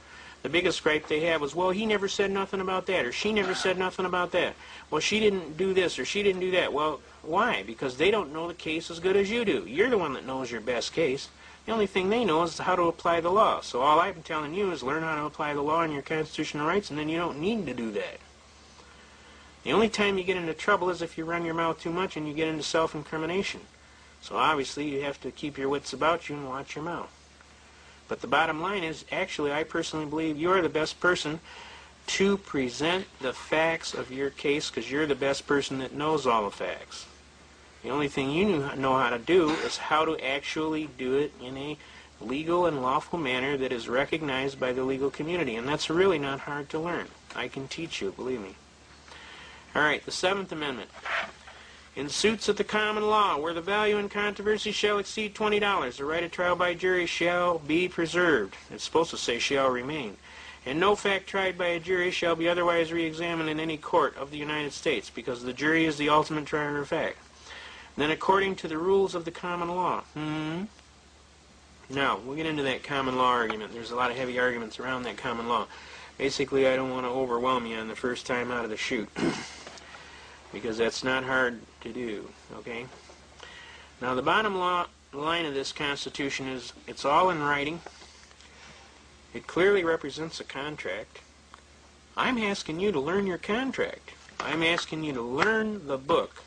The biggest gripe they have was, well, he never said nothing about that, or she never said nothing about that. Well, she didn't do this, or she didn't do that. Well, why? Because they don't know the case as good as you do. You're the one that knows your best case. The only thing they know is how to apply the law. So all I'm telling you is learn how to apply the law and your constitutional rights, and then you don't need to do that. The only time you get into trouble is if you run your mouth too much and you get into self-incrimination. So obviously you have to keep your wits about you and watch your mouth. But the bottom line is, actually, I personally believe you're the best person to present the facts of your case, because you're the best person that knows all the facts. The only thing you know how to do is how to actually do it in a legal and lawful manner that is recognized by the legal community. And that's really not hard to learn. I can teach you, believe me. All right, the Seventh Amendment. In suits at the common law, where the value in controversy shall exceed $20, the right of trial by jury shall be preserved. It's supposed to say shall remain. And no fact tried by a jury shall be otherwise re-examined in any court of the United States, because the jury is the ultimate trier of fact. Then according to the rules of the common law. Now, we'll get into that common law argument. There's a lot of heavy arguments around that common law. Basically, I don't want to overwhelm you on the first time out of the chute, because that's not hard to do, okay? Now, the bottom line of this Constitution is it's all in writing. It clearly represents a contract. I'm asking you to learn your contract. I'm asking you to learn the book.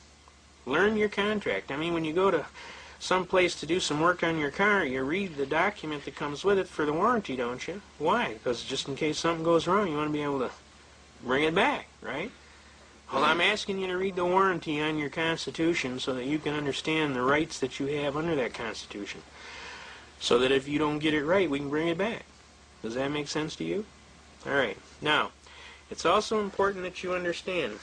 Learn your contract. I mean, when you go to some place to do some work on your car, you read the document that comes with it for the warranty, don't you? Why? Because just in case something goes wrong, you want to be able to bring it back, right? Well, I'm asking you to read the warranty on your Constitution so that you can understand the rights that you have under that Constitution. So that if you don't get it right, we can bring it back. Does that make sense to you? All right. Now, it's also important that you understand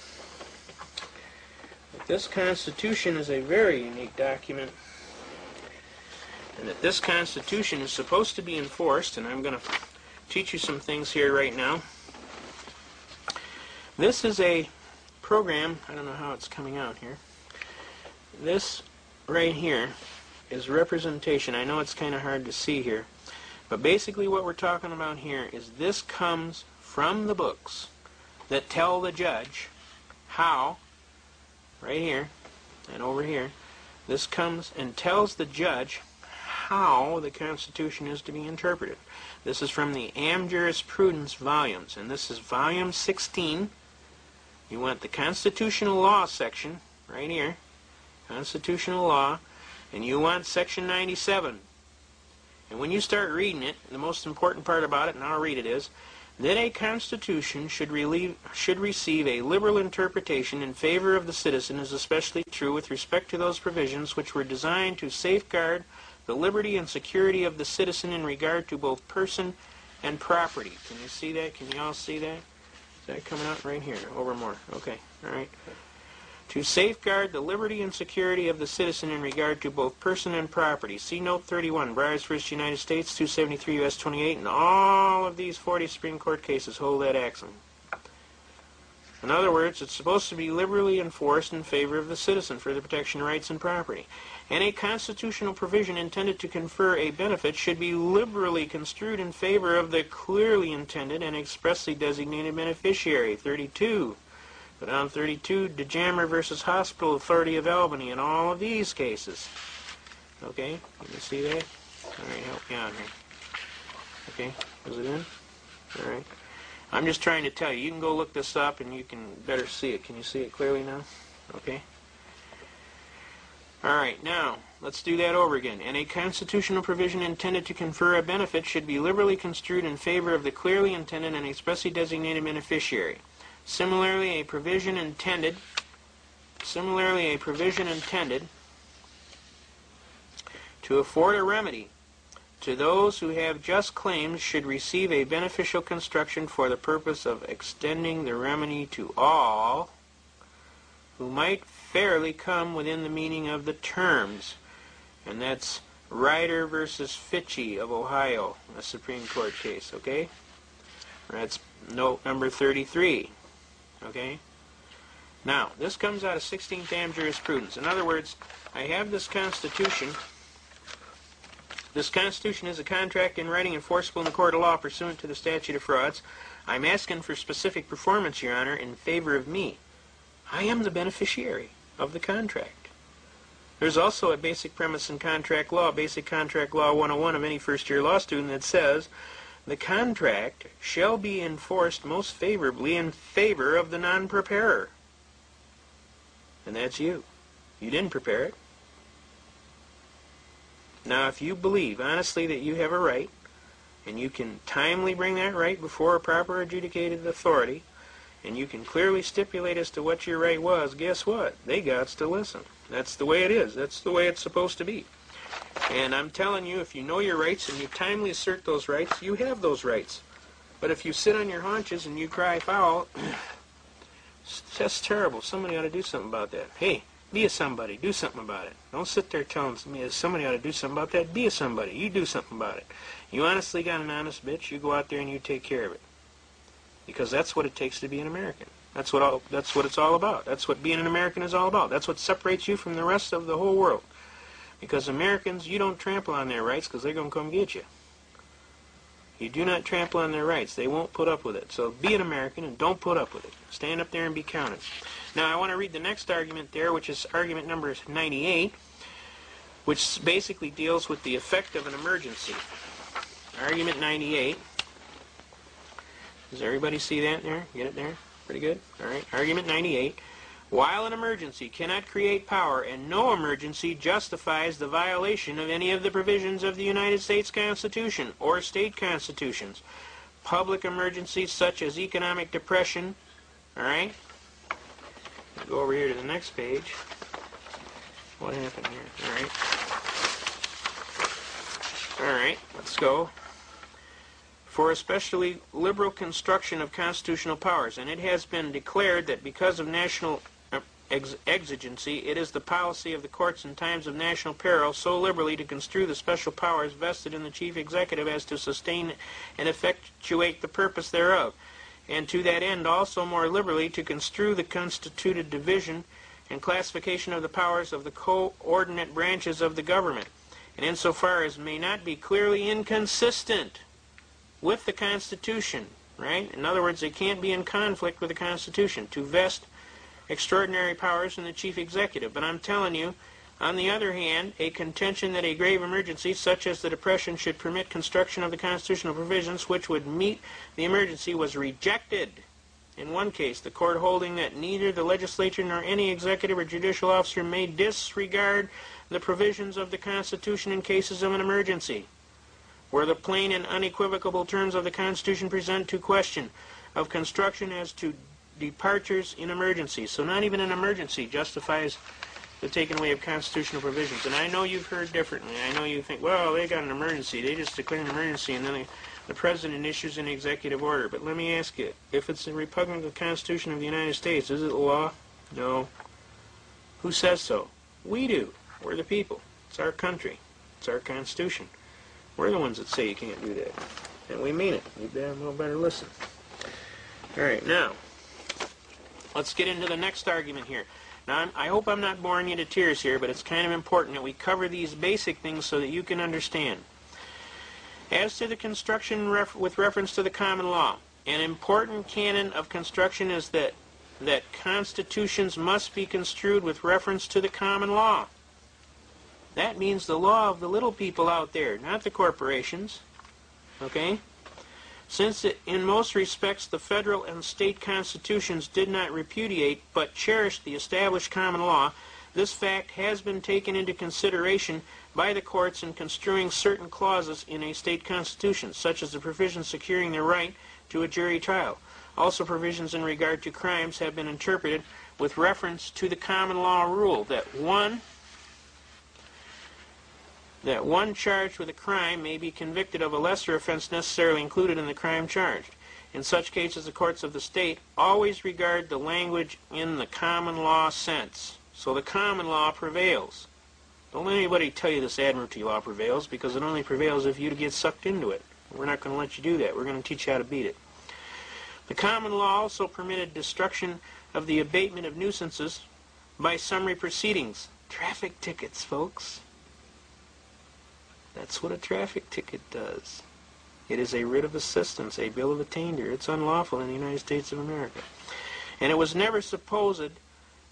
that this Constitution is a very unique document, and that this Constitution is supposed to be enforced, and I'm going to teach you some things here right now. This is a program, I don't know how it's coming out here. This right here is representation. I know it's kind of hard to see here, but basically what we're talking about here is this comes from the books that tell the judge how, right here and over here, this comes and tells the judge how the Constitution is to be interpreted. This is from the Am Jurisprudence volumes, and this is volume 16. You want the Constitutional Law section, right here, Constitutional Law, and you want section 97. And when you start reading it, the most important part about it, and I'll read it, is that a Constitution should receive a liberal interpretation in favor of the citizen is especially true with respect to those provisions which were designed to safeguard the liberty and security of the citizen in regard to both person and property. Can you see that? Can you all see that? Is that coming out right here? Over more. Okay. All right. To safeguard the liberty and security of the citizen in regard to both person and property. See Note 31, Briars v. United States, 273 U.S. 28, and all of these 40 Supreme Court cases hold that axiom. In other words, it's supposed to be liberally enforced in favor of the citizen for the protection of rights and property. And a constitutional provision intended to confer a benefit should be liberally construed in favor of the clearly intended and expressly designated beneficiary. 32. Go down 32, DeJammer v. Hospital Authority of Albany, in all of these cases. Okay, can you see that? All right, help me out here. Okay, is it in? All right. I'm just trying to tell you. You can go look this up and you can better see it. Can you see it clearly now? Okay. All right, now, let's do that over again. And a constitutional provision intended to confer a benefit should be liberally construed in favor of the clearly intended and expressly designated beneficiary. Similarly, a provision intended to afford a remedy to those who have just claims should receive a beneficial construction for the purpose of extending the remedy to all who might fairly come within the meaning of the terms. And that's Ryder v. Fitchie of Ohio, a Supreme Court case, okay? That's note number 33, okay? Now, this comes out of 16th Am Jurisprudence. In other words, I have this Constitution. This Constitution is a contract in writing enforceable in the court of law pursuant to the statute of frauds. I'm asking for specific performance, Your Honor, in favor of me. I am the beneficiary of the contract. There's also a basic premise in contract law, Basic Contract Law 101 of any first-year law student, that says the contract shall be enforced most favorably in favor of the non-preparer. And that's you. You didn't prepare it. Now, if you believe honestly that you have a right and you can timely bring that right before a proper adjudicated authority, and you can clearly stipulate as to what your right was, guess what? They gots to listen. That's the way it is. That's the way it's supposed to be. And I'm telling you, if you know your rights and you timely assert those rights, you have those rights. But if you sit on your haunches and you cry foul, that's terrible. Somebody ought to do something about that. Hey, be a somebody. Do something about it. Don't sit there telling me somebody ought to do something about that. Be a somebody. You do something about it. You honestly got an honest bitch, you go out there and you take care of it. Because that's what it takes to be an American. That's what it's all about. That's what being an American is all about. That's what separates you from the rest of the whole world. Because Americans, you don't trample on their rights because they're going to come get you. You do not trample on their rights. They won't put up with it. So be an American and don't put up with it. Stand up there and be counted. Now I want to read the next argument there, which is argument number 98, which basically deals with the effect of an emergency. Argument 98. Does everybody see that there? Get it there? Pretty good? All right. Argument 98. While an emergency cannot create power and no emergency justifies the violation of any of the provisions of the United States Constitution or state constitutions, public emergencies such as economic depression, all right? Go over here to the next page. What happened here? All right, let's go. For especially liberal construction of constitutional powers, and it has been declared that because of national exigency, it is the policy of the courts in times of national peril so liberally to construe the special powers vested in the chief executive as to sustain and effectuate the purpose thereof, and to that end also more liberally to construe the constituted division and classification of the powers of the coordinate branches of the government, and insofar as may not be clearly inconsistent with the Constitution, right? In other words, they can't be in conflict with the Constitution, to vest extraordinary powers in the chief executive. But I'm telling you, on the other hand, a contention that a grave emergency, such as the Depression, should permit construction of the constitutional provisions which would meet the emergency was rejected. In one case, the court holding that neither the legislature nor any executive or judicial officer may disregard the provisions of the Constitution in cases of an emergency, where the plain and unequivocal terms of the Constitution present to question of construction as to departures in emergencies. So not even an emergency justifies the taking away of constitutional provisions. And I know you've heard differently. I know you think, well, they got an emergency. They just declare an emergency and then the President issues an executive order. But let me ask you, if it's repugnant to the Constitution of the United States, is it law? No. Who says so? We do. We're the people. It's our country. It's our Constitution. We're the ones that say you can't do that. And we mean it. You better listen. All right, now, let's get into the next argument here. Now, I hope I'm not boring you to tears here, but it's kind of important that we cover these basic things so that you can understand. As to the construction with reference to the common law, an important canon of construction is that constitutions must be construed with reference to the common law. That means the law of the little people out there, not the corporations. Okay? Since in most respects the federal and state constitutions did not repudiate but cherished the established common law, this fact has been taken into consideration by the courts in construing certain clauses in a state constitution, such as the provisions securing the right to a jury trial. Also, provisions in regard to crimes have been interpreted with reference to the common law rule that one charged with a crime may be convicted of a lesser offense necessarily included in the crime charged. In such cases, the courts of the state always regard the language in the common law sense. So the common law prevails. Don't let anybody tell you this admiralty law prevails, because it only prevails if you get sucked into it. We're not going to let you do that. We're going to teach you how to beat it. The common law also permitted destruction of the abatement of nuisances by summary proceedings. Traffic tickets, folks. That's what a traffic ticket does. It is a writ of assistance, a bill of attainder. It's unlawful in the United States of America. And it was never supposed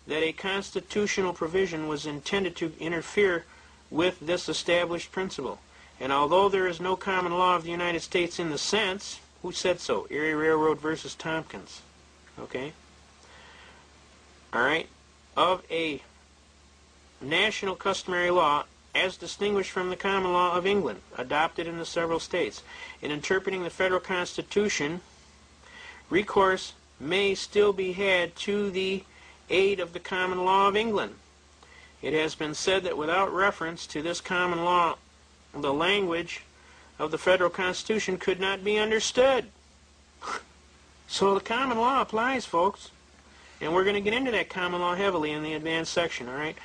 that a constitutional provision was intended to interfere with this established principle. And although there is no common law of the United States in the sense, who said so? Erie Railroad versus Tompkins. Okay? All right? Of a national customary law, as distinguished from the common law of England, adopted in the several states. In interpreting the federal Constitution, recourse may still be had to the aid of the common law of England. It has been said that without reference to this common law, the language of the federal Constitution could not be understood. So the common law applies, folks. And we're going to get into that common law heavily in the advanced section, all right?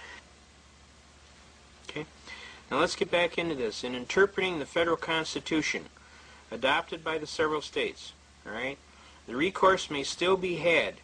Okay. Now let's get back into this. In interpreting the federal Constitution, adopted by the several states, all right, the recourse may still be had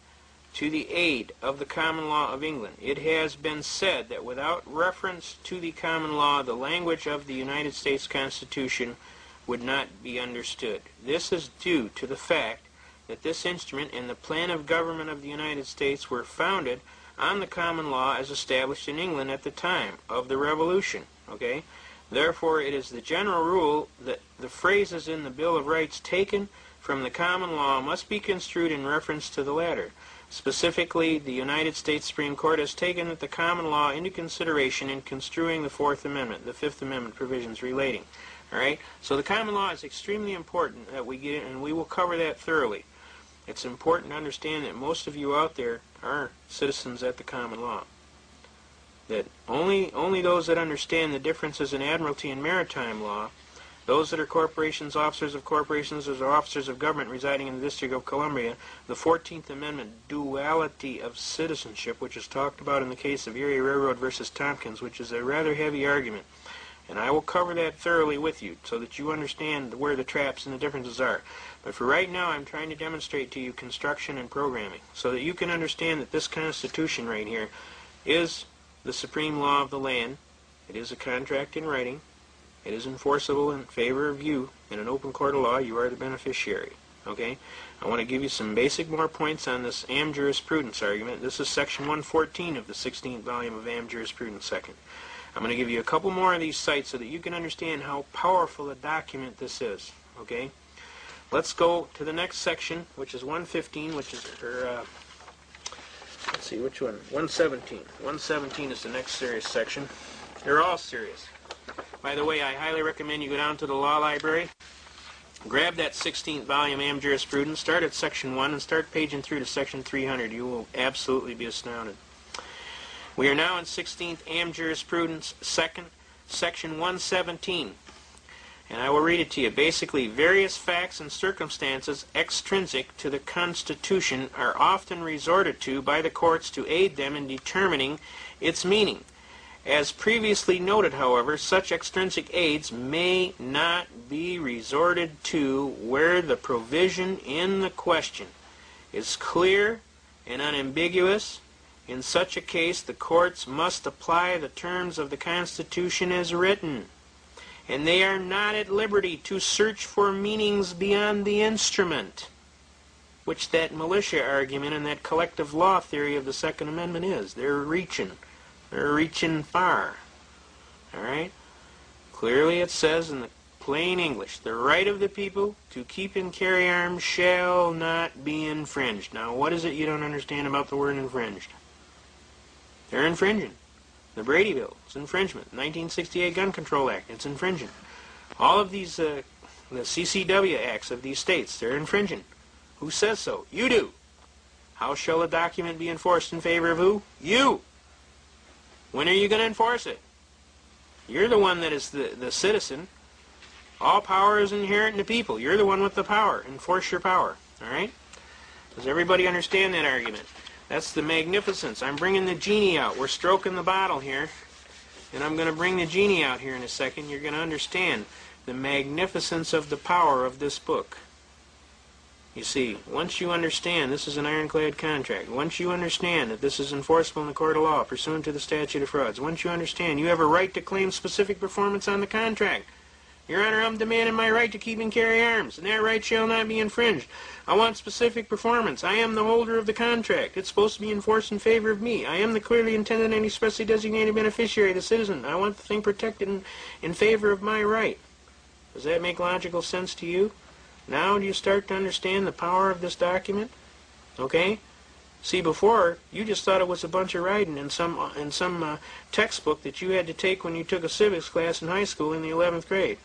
to the aid of the common law of England. It has been said that without reference to the common law, the language of the United States Constitution would not be understood. This is due to the fact that this instrument and the plan of government of the United States were founded on the common law as established in England at the time of the Revolution. Okay? Therefore, it is the general rule that the phrases in the Bill of Rights taken from the common law must be construed in reference to the latter. Specifically, the United States Supreme Court has taken the common law into consideration in construing the Fourth Amendment, the Fifth Amendment provisions relating. All right? So the common law is extremely important that we get in, and we will cover that thoroughly. It's important to understand that most of you out there are citizens at the common law. That only those that understand the differences in admiralty and maritime law, those that are corporations, officers of corporations, or officers of government residing in the District of Columbia, the 14th Amendment duality of citizenship, which is talked about in the case of Erie Railroad versus Tompkins, which is a rather heavy argument. And I will cover that thoroughly with you so that you understand where the traps and the differences are. But for right now, I'm trying to demonstrate to you construction and programming so that you can understand that this Constitution right here is the supreme law of the land. It is a contract in writing. It is enforceable in favor of you. In an open court of law, you are the beneficiary. Okay? I want to give you some basic more points on this Am Jurisprudence argument. This is section 114 of the 16th volume of Am Jurisprudence second. I'm going to give you a couple more of these sites so that you can understand how powerful a document this is. Okay? Let's go to the next section, which is 115, which is, let's see, which one? 117. 117 is the next serious section. They're all serious. By the way, I highly recommend you go down to the law library, grab that 16th volume Am Jurisprudence, start at section 1, and start paging through to section 300. You will absolutely be astounded. We are now in 16th Am Jurisprudence, second, section 117. And I will read it to you. Basically, various facts and circumstances extrinsic to the Constitution are often resorted to by the courts to aid them in determining its meaning. As previously noted, however, such extrinsic aids may not be resorted to where the provision in the question is clear and unambiguous. In such a case, the courts must apply the terms of the Constitution as written, and they are not at liberty to search for meanings beyond the instrument, which that militia argument and that collective law theory of the Second Amendment is. They're reaching far. All right? Clearly it says in the plain English, the right of the people to keep and carry arms shall not be infringed. Now, what is it you don't understand about the word infringed? They're infringing. The Brady Bill, it's infringement. 1968 Gun Control Act, it's infringing. All of these, the CCW acts of these states, they're infringing. Who says so? You do. How shall a document be enforced in favor of who? You. When are you going to enforce it? You're the one that is the citizen. All power is inherent in the people. You're the one with the power. Enforce your power. All right? Does everybody understand that argument? That's the magnificence. I'm bringing the genie out. We're stroking the bottle here. And I'm going to bring the genie out here in a second. You're going to understand the magnificence of the power of this book. You see, once you understand this is an ironclad contract, once you understand that this is enforceable in the court of law pursuant to the statute of frauds, once you understand you have a right to claim specific performance on the contract. Your Honor, I'm demanding my right to keep and carry arms, and that right shall not be infringed. I want specific performance. I am the holder of the contract. It's supposed to be enforced in favor of me. I am the clearly intended and expressly designated beneficiary, the citizen. I want the thing protected in favor of my right. Does that make logical sense to you? Now do you start to understand the power of this document? Okay? See, before, you just thought it was a bunch of writing in some textbook that you had to take when you took a civics class in high school in the 11th grade.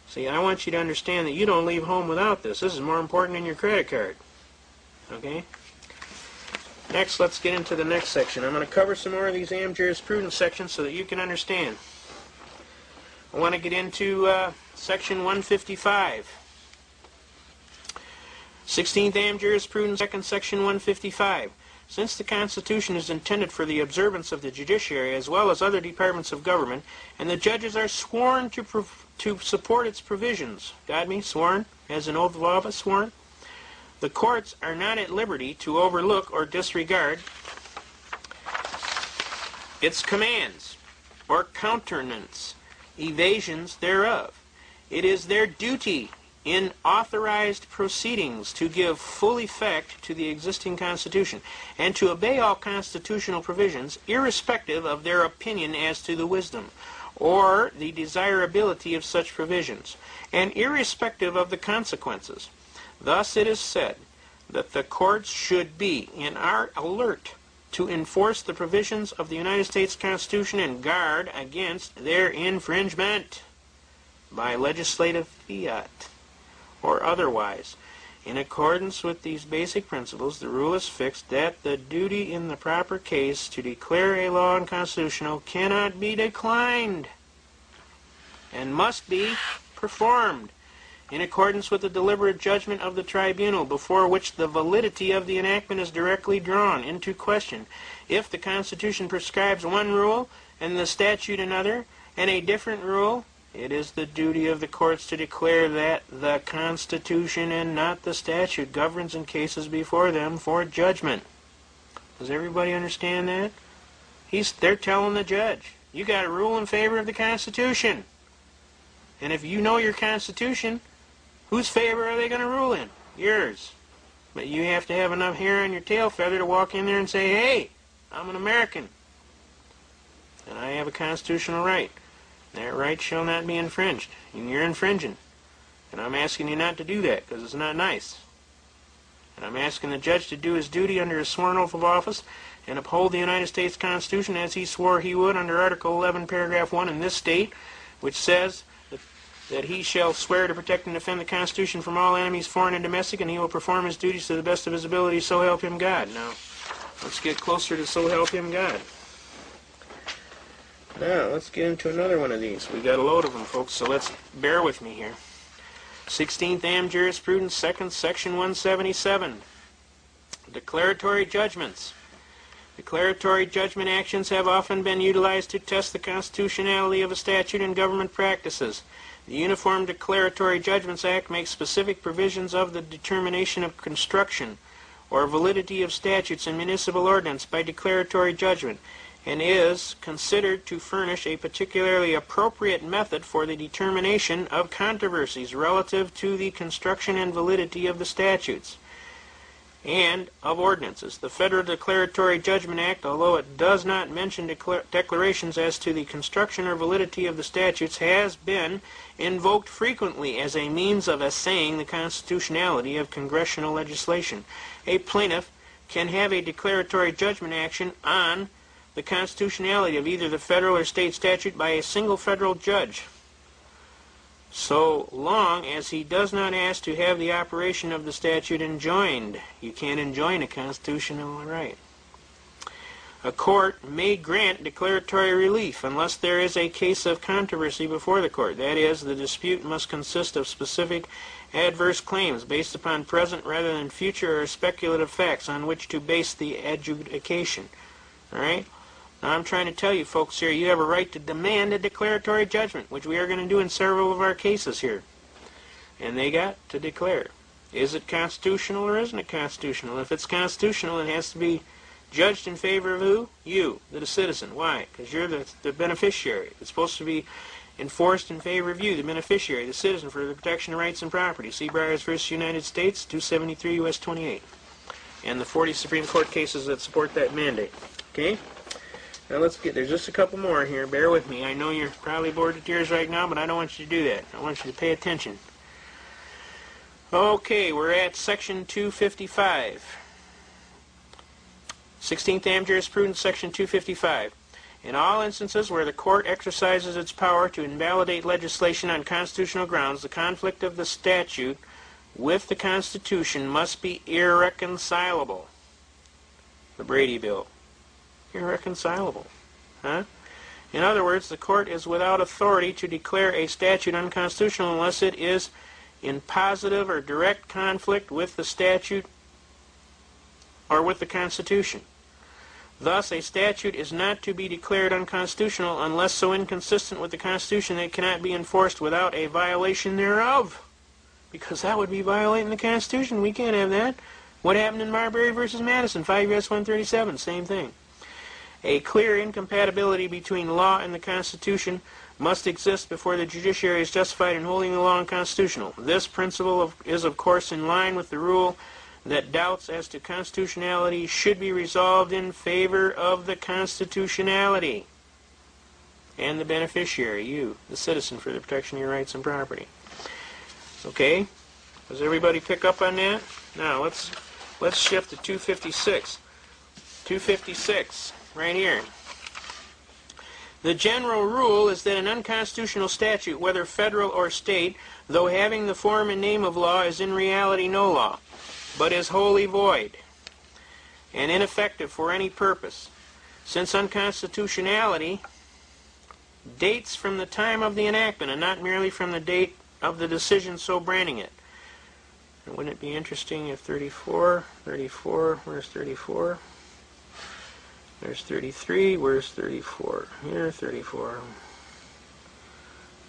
See, I want you to understand that you don't leave home without this. This is more important than your credit card. Okay? Next, let's get into the next section. I'm going to cover some more of these AM jurisprudence sections so that you can understand. I want to get into section 155. 16th AM jurisprudence, second section 155. Since the Constitution is intended for the observance of the judiciary as well as other departments of government, and the judges are sworn to support its provisions, got me? Sworn? As an oath of office, sworn? The courts are not at liberty to overlook or disregard its commands or countenance evasions thereof. It is their duty in authorized proceedings to give full effect to the existing Constitution and to obey all constitutional provisions, irrespective of their opinion as to the wisdom or the desirability of such provisions, and irrespective of the consequences. Thus it is said that the courts should be and are alert to enforce the provisions of the United States Constitution and guard against their infringement by legislative fiat or otherwise. In accordance with these basic principles, the rule is fixed that the duty in the proper case to declare a law unconstitutional cannot be declined and must be performed in accordance with the deliberate judgment of the tribunal before which the validity of the enactment is directly drawn into question. If the Constitution prescribes one rule and the statute another, and a different rule, it is the duty of the courts to declare that the Constitution and not the statute governs in cases before them for judgment. Does everybody understand that? They're telling the judge, you got to rule in favor of the Constitution. And if you know your Constitution, whose favor are they going to rule in? Yours. But you have to have enough hair on your tail feather to walk in there and say, hey, I'm an American, and I have a constitutional right. That right shall not be infringed, and you're infringing. And I'm asking you not to do that, because it's not nice. And I'm asking the judge to do his duty under his sworn oath of office and uphold the United States Constitution as he swore he would under Article 11, Paragraph 1 in this state, which says that he shall swear to protect and defend the Constitution from all enemies, foreign and domestic, and he will perform his duties to the best of his ability, so help him God. Now, let's get closer to so help him God. Now, let's get into another one of these. We got a load of them, folks, so let's bear with me here. 16th AM Jurisprudence, second section 177. Declaratory judgments. Declaratory judgment actions have often been utilized to test the constitutionality of a statute and government practices. The Uniform Declaratory Judgments Act makes specific provisions of the determination of construction or validity of statutes and municipal ordinance by declaratory judgment, and is considered to furnish a particularly appropriate method for the determination of controversies relative to the construction and validity of the statutes and of ordinances. The Federal Declaratory Judgment Act, although it does not mention declarations as to the construction or validity of the statutes, has been invoked frequently as a means of assaying the constitutionality of congressional legislation. A plaintiff can have a declaratory judgment action on the constitutionality of either the federal or state statute by a single federal judge, so long as he does not ask to have the operation of the statute enjoined. You can't enjoin a constitutional right. A court may grant declaratory relief unless there is a case of controversy before the court. That is, the dispute must consist of specific adverse claims based upon present rather than future or speculative facts on which to base the adjudication. All right? Now, I'm trying to tell you folks here, you have a right to demand a declaratory judgment, which we are going to do in several of our cases here. And they got to declare. Is it constitutional or isn't it constitutional? If it's constitutional, it has to be judged in favor of who? You, the citizen. Why? Because you're the beneficiary. It's supposed to be enforced in favor of you, the beneficiary, the citizen, for the protection of rights and property. See Breyers v. United States, 273 U.S. 28. And the 40 Supreme Court cases that support that mandate. Okay? Now let's get, there's just a couple more here. Bear with me. I know you're probably bored to tears right now, but I don't want you to do that. I want you to pay attention. Okay, we're at section 255. 16th Am Jurisprudence, Section 255. In all instances where the court exercises its power to invalidate legislation on constitutional grounds, the conflict of the statute with the Constitution must be irreconcilable. The Brady Bill. Irreconcilable. Huh? In other words, the court is without authority to declare a statute unconstitutional unless it is in positive or direct conflict with the statute or with the Constitution. Thus, a statute is not to be declared unconstitutional unless so inconsistent with the Constitution that it cannot be enforced without a violation thereof. Because that would be violating the Constitution. We can't have that. What happened in Marbury v. Madison, 5 U.S. 137, same thing. A clear incompatibility between law and the Constitution must exist before the judiciary is justified in holding the law unconstitutional. This principle is, of course, in line with the rule that doubts as to constitutionality should be resolved in favor of the constitutionality and the beneficiary, you, the citizen, for the protection of your rights and property. Okay? Does everybody pick up on that? Now, let's shift to 256. 256, right here. The general rule is that an unconstitutional statute, whether federal or state, though having the form and name of law, is in reality no law, but is wholly void and ineffective for any purpose, since unconstitutionality dates from the time of the enactment and not merely from the date of the decision so branding it. And wouldn't it be interesting if 34, where's 34? There's 33, where's 34? Here, 34.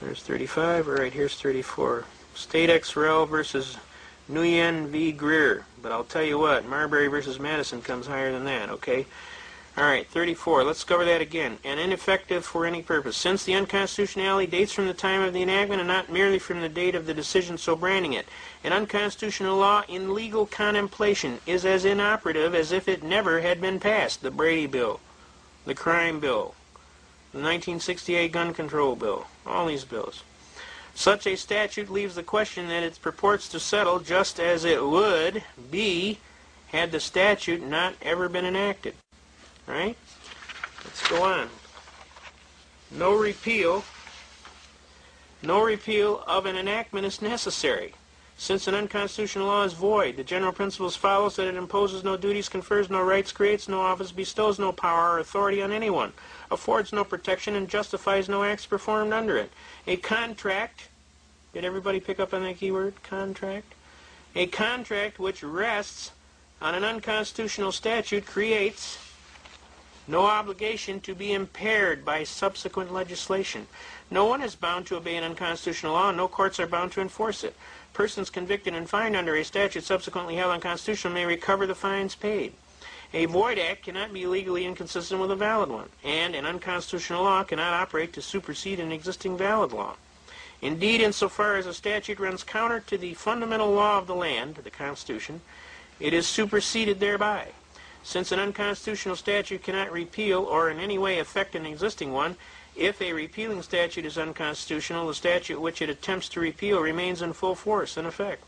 There's 35, all right, here's 34. State ex rel versus Nguyen v. Greer. But I'll tell you what, Marbury versus Madison comes higher than that, okay? All right, 34. Let's cover that again. And ineffective for any purpose. Since the unconstitutionality dates from the time of the enactment and not merely from the date of the decision so branding it, an unconstitutional law in legal contemplation is as inoperative as if it never had been passed. The Brady Bill, the Crime Bill, the 1968 Gun Control Bill, all these bills. Such a statute leaves the question that it purports to settle just as it would be had the statute not ever been enacted. Right? Let's go on. No repeal of an enactment is necessary. Since an unconstitutional law is void, the general principle follows that it imposes no duties, confers no rights, creates no office, bestows no power or authority on anyone, affords no protection, and justifies no acts performed under it. A contract, did everybody pick up on that key word? Contract? A contract which rests on an unconstitutional statute creates no obligation to be impaired by subsequent legislation. No one is bound to obey an unconstitutional law, and no courts are bound to enforce it. Persons convicted and fined under a statute subsequently held unconstitutional may recover the fines paid. A void act cannot be legally inconsistent with a valid one, and an unconstitutional law cannot operate to supersede an existing valid law. Indeed, insofar as a statute runs counter to the fundamental law of the land, the Constitution, it is superseded thereby. Since an unconstitutional statute cannot repeal or in any way affect an existing one, if a repealing statute is unconstitutional, the statute which it attempts to repeal remains in full force and effect.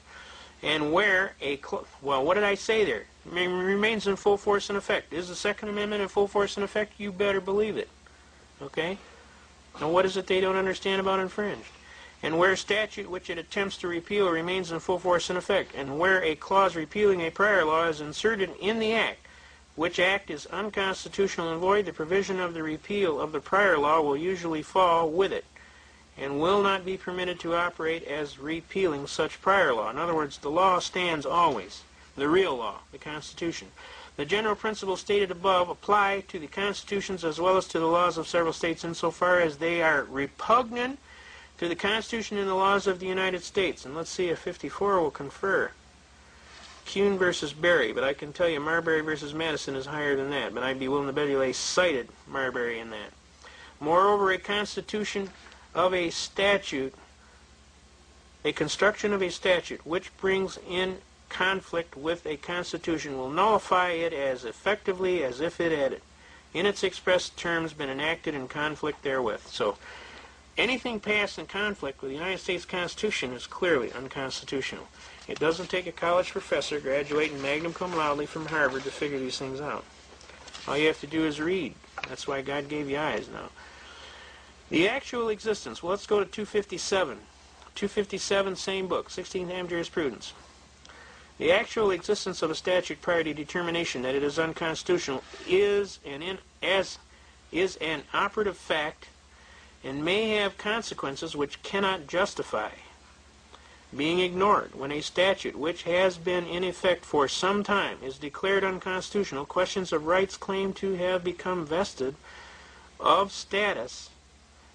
And where a... well, what did I say there? Remains in full force and effect. Is the Second Amendment in full force and effect? You better believe it. Okay? Now what is it they don't understand about infringed? And where a statute which it attempts to repeal remains in full force and effect, and where a clause repealing a prior law is inserted in the act, which act is unconstitutional and void, the provision of the repeal of the prior law will usually fall with it, and will not be permitted to operate as repealing such prior law. In other words, the law stands always. The real law, the Constitution. The general principles stated above apply to the constitutions as well as to the laws of several states insofar as they are repugnant to the Constitution and the laws of the United States. And let's see if 54 will confer. Kuhn versus Berry, but I can tell you Marbury versus Madison is higher than that, but I'd be willing to bet you they cited Marbury in that. Moreover, a constitution of a statute, a construction of a statute which brings in conflict with a constitution will nullify it as effectively as if it had, in its expressed terms, been enacted in conflict therewith. So, anything passed in conflict with the United States Constitution is clearly unconstitutional. It doesn't take a college professor graduating magna cum laude from Harvard to figure these things out. All you have to do is read. That's why God gave you eyes now. The actual existence. Well, let's go to 257. 257, same book, 16th Am Jurisprudence. The actual existence of a statute prior to determination that it is unconstitutional is an operative fact and may have consequences which cannot justify being ignored. When a statute which has been in effect for some time is declared unconstitutional, questions of rights claimed to have become vested, of status,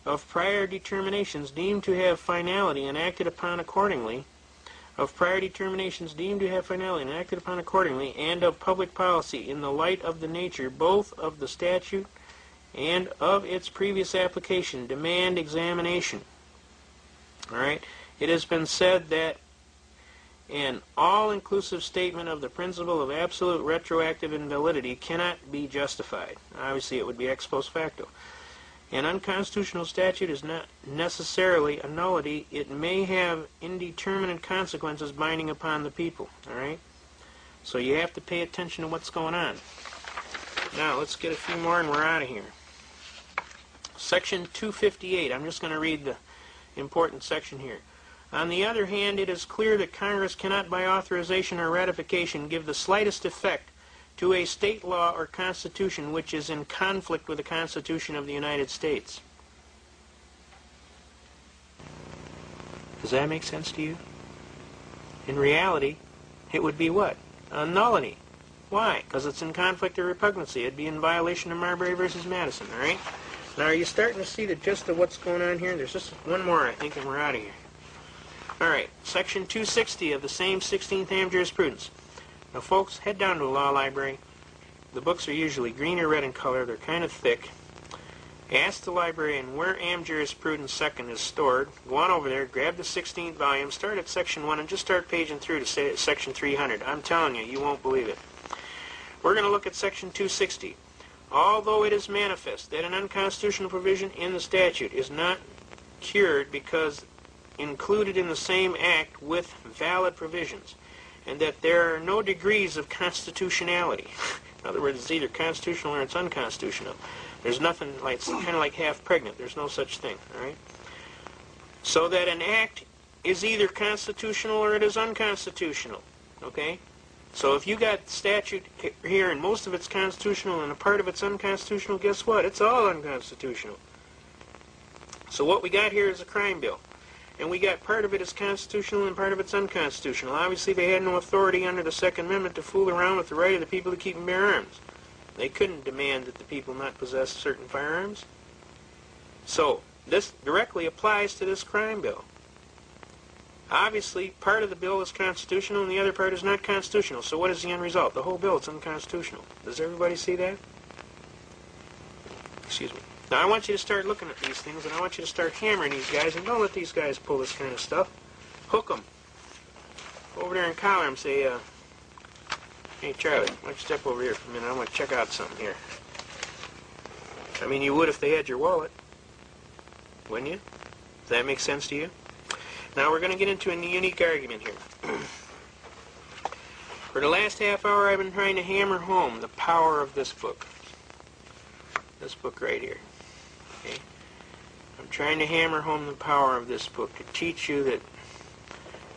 of prior determinations deemed to have finality and acted upon accordingly, of prior determinations deemed to have finality and acted upon accordingly, and of public policy in the light of the nature both of the statute and of its previous application, demand examination. All right? It has been said that an all-inclusive statement of the principle of absolute retroactive invalidity cannot be justified. Obviously, it would be ex post facto. An unconstitutional statute is not necessarily a nullity. It may have indeterminate consequences binding upon the people. All right? So you have to pay attention to what's going on. Now, let's get a few more and we're out of here. Section 258. I'm just going to read the important section here. On the other hand, it is clear that Congress cannot, by authorization or ratification, give the slightest effect to a state law or constitution which is in conflict with the Constitution of the United States. Does that make sense to you? In reality, it would be what? A nullity. Why? Because it's in conflict or repugnancy. It'd be in violation of Marbury versus Madison, all right? Now, are you starting to see the gist of what's going on here? There's just one more, I think, and we're out of here. All right, Section 260 of the same 16th Am Jurisprudence. Now, folks, head down to a law library. The books are usually green or red in color. They're kind of thick. Ask the librarian where Am Jurisprudence 2nd is stored. Go on over there, grab the 16th volume, start at Section 1, and just start paging through to Section 300. I'm telling you, you won't believe it. We're going to look at Section 260. Although it is manifest that an unconstitutional provision in the statute is not cured because included in the same act with valid provisions, and that there are no degrees of constitutionality. In other words, it's either constitutional or it's unconstitutional. There's nothing like, it's kind of like half pregnant. There's no such thing, all right? So that an act is either constitutional or it is unconstitutional, okay? So if you got statute here and most of it's constitutional and a part of it's unconstitutional, guess what? It's all unconstitutional. So what we got here is a crime bill. And we got part of it is constitutional and part of it's unconstitutional. Obviously, they had no authority under the Second Amendment to fool around with the right of the people to keep and bear arms. They couldn't demand that the people not possess certain firearms. So, this directly applies to this crime bill. Obviously, part of the bill is constitutional and the other part is not constitutional. So what is the end result? The whole bill is unconstitutional. Does everybody see that? Excuse me. Now, I want you to start looking at these things, and I want you to start hammering these guys, and don't let these guys pull this kind of stuff. Hook them. Go over there and collar them. Say, hey, Charlie, why don't you step over here for a minute? I want to check out something here. I mean, you would if they had your wallet. Wouldn't you? Does that make sense to you? Now, we're going to get into a unique argument here. For the last half hour, I've been trying to hammer home the power of this book. This book right here. Okay? I'm trying to hammer home the power of this book to teach you that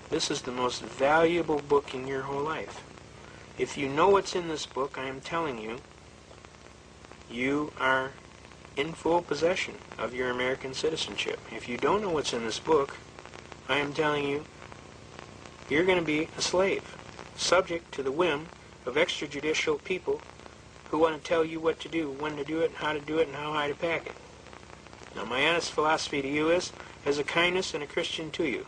this is the most valuable book in your whole life. If you know what's in this book, I am telling you, you are in full possession of your American citizenship. If you don't know what's in this book, I am telling you, you're going to be a slave, subject to the whim of extrajudicial people who want to tell you what to do, when to do it, how to do it, and how high to pack it. Now, my honest philosophy to you is, as a kindness and a Christian to you,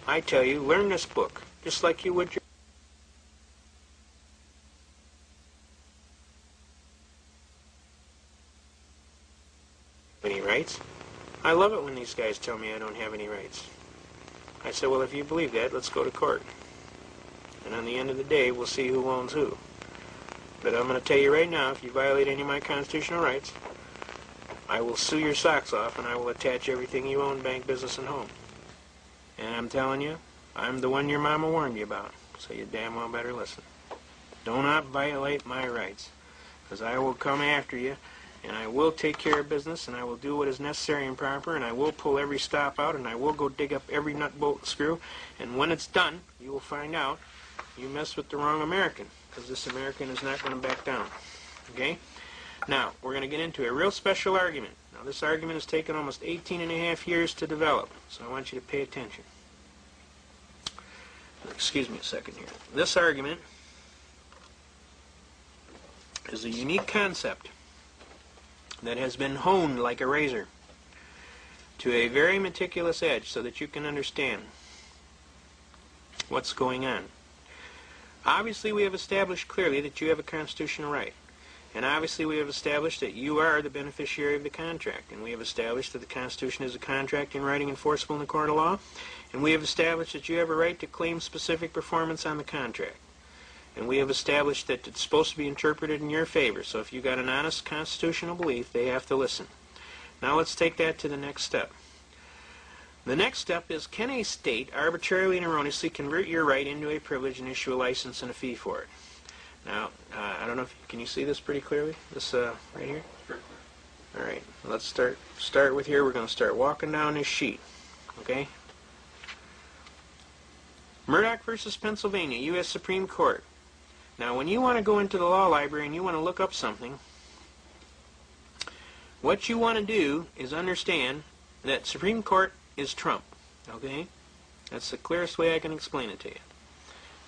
I tell you, learn this book, just like you would your... Any rights? I love it when these guys tell me I don't have any rights. I said, well, if you believe that, let's go to court. And on the end of the day, we'll see who owns who. But I'm going to tell you right now, if you violate any of my constitutional rights, I will sue your socks off and I will attach everything you own, bank, business, and home. And I'm telling you, I'm the one your mama warned you about. So you damn well better listen. Do not violate my rights. because I will come after you, and I will take care of business, and I will do what is necessary and proper, and I will pull every stop out, and I will go dig up every nut, bolt, and screw, and when it's done, you will find out you messed with the wrong American, because this American is not going to back down. Okay? Now, we're going to get into a real special argument. Now, this argument has taken almost 18 and a half years to develop, so I want you to pay attention. Excuse me a second here. This argument is a unique concept that has been honed like a razor to a very meticulous edge so that you can understand what's going on. Obviously, we have established clearly that you have a constitutional right. And obviously, we have established that you are the beneficiary of the contract. And we have established that the Constitution is a contract in writing enforceable in the court of law. And we have established that you have a right to claim specific performance on the contract. And we have established that it's supposed to be interpreted in your favor. So if you've got an honest constitutional belief, they have to listen. Now let's take that to the next step. The next step is, can a state arbitrarily and erroneously convert your right into a privilege and issue a license and a fee for it? Now, I don't know if can you see this pretty clearly? This right here. All right. Let's start with here. We're going to start walking down this sheet. Okay. Murdoch versus Pennsylvania, U.S. Supreme Court. Now, when you want to go into the law library and you want to look up something, what you want to do is understand that Supreme Court is Trump. Okay. That's the clearest way I can explain it to you.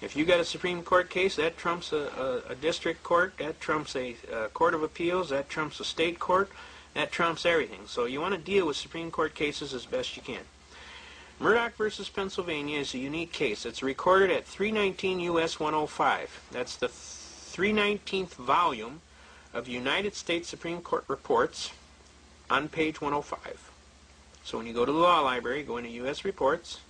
If you got a Supreme Court case, that trumps a district court, that trumps a court of appeals, that trumps a state court, that trumps everything. So you want to deal with Supreme Court cases as best you can. Murdoch versus Pennsylvania is a unique case. It's recorded at 319 U.S. 105. That's the 319th volume of United States Supreme Court reports on page 105. So when you go to the law library, go into U.S. reports,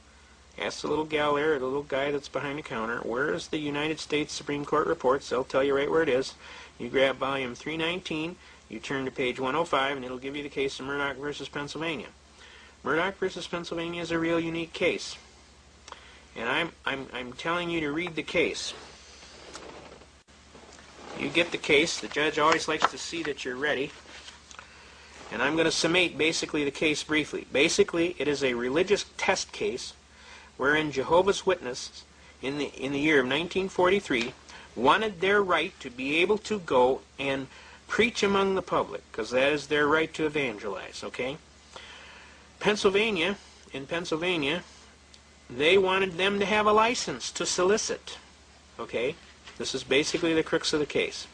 ask the little gal there, or the little guy that's behind the counter, where is the United States Supreme Court reports? They'll tell you right where it is. You grab volume 319, you turn to page 105, and it'll give you the case of Murdoch versus Pennsylvania. Murdoch versus Pennsylvania is a real unique case. And I'm telling you to read the case. You get the case. The judge always likes to see that you're ready. And I'm going to summate basically the case briefly. Basically, it is a religious test case wherein Jehovah's Witnesses in the year of 1943 wanted their right to be able to go and preach among the public, because that is their right to evangelize, okay? In Pennsylvania, they wanted them to have a license to solicit, okay? This is basically the crux of the case.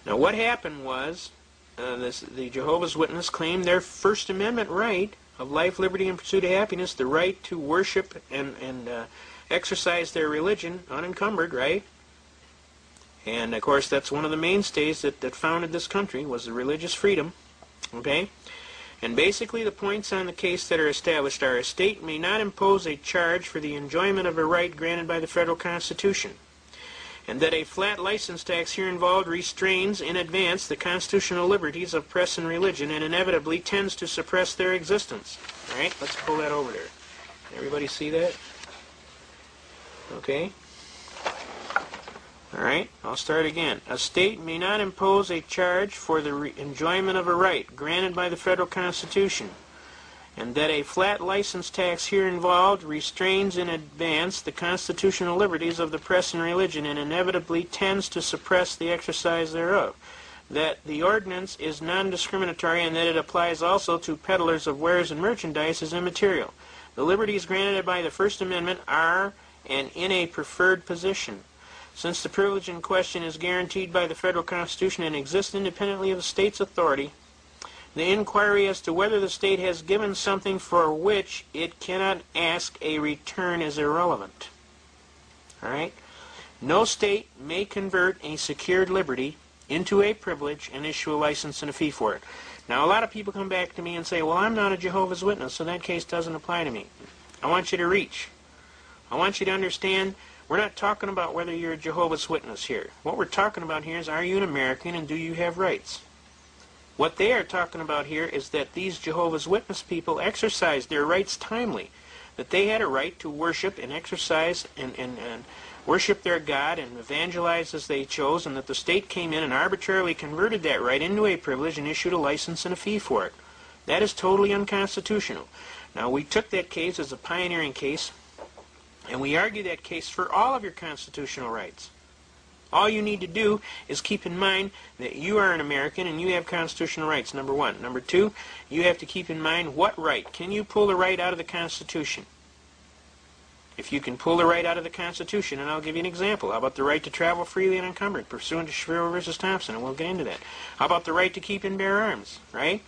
Now what happened was, the Jehovah's Witnesses claimed their First Amendment right of life, liberty, and pursuit of happiness, the right to worship and exercise their religion unencumbered, right? And, of course, that's one of the mainstays that founded this country, was the religious freedom, okay? And basically the points on the case that are established are: a state may not impose a charge for the enjoyment of a right granted by the federal Constitution, and that a flat license tax here involved restrains in advance the constitutional liberties of press and religion and inevitably tends to suppress their existence. All right, let's pull that over there. Everybody see that? Okay. All right, I'll start again. A state may not impose a charge for the enjoyment of a right granted by the federal Constitution, and that a flat license tax here involved restrains in advance the constitutional liberties of the press and religion and inevitably tends to suppress the exercise thereof. That the ordinance is non-discriminatory and that it applies also to peddlers of wares and merchandise is immaterial. The liberties granted by the First Amendment are and in a preferred position. Since the privilege in question is guaranteed by the federal Constitution and exists independently of the state's authority, the inquiry as to whether the state has given something for which it cannot ask a return is irrelevant. All right? No state may convert a secured liberty into a privilege and issue a license and a fee for it. Now, a lot of people come back to me and say, well, I'm not a Jehovah's Witness, so that case doesn't apply to me. I want you to reach. I want you to understand, we're not talking about whether you're a Jehovah's Witness here. What we're talking about here is, are you an American and do you have rights? What they are talking about here is that these Jehovah's Witness people exercise their rights timely. that they had a right to worship and exercise and worship their God and evangelize as they chose, and that the state came in and arbitrarily converted that right into a privilege and issued a license and a fee for it. That is totally unconstitutional. Now, we took that case as a pioneering case, and we argue that case for all of your constitutional rights. All you need to do is keep in mind that you are an American and you have constitutional rights, number one. Number two, you have to keep in mind what right. Can you pull the right out of the Constitution? If you can pull the right out of the Constitution, and I'll give you an example. How about the right to travel freely and unencumbered, pursuant to Shapiro versus Thompson, and we'll get into that. How about the right to keep and bear arms, right?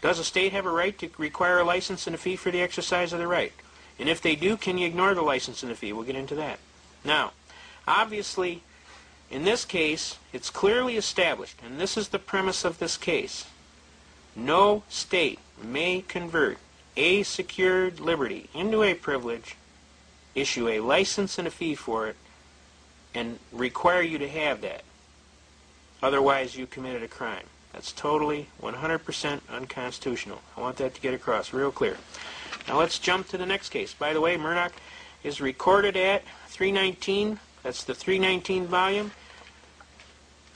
Does a state have a right to require a license and a fee for the exercise of the right? And if they do, can you ignore the license and the fee? We'll get into that. Now, obviously, in this case, it's clearly established, and this is the premise of this case. No state may convert a secured liberty into a privilege, issue a license and a fee for it, and require you to have that. Otherwise, you committed a crime. That's totally 100% unconstitutional. I want that to get across real clear. Now let's jump to the next case. By the way, Murdoch is recorded at 319. That's the 319 volume.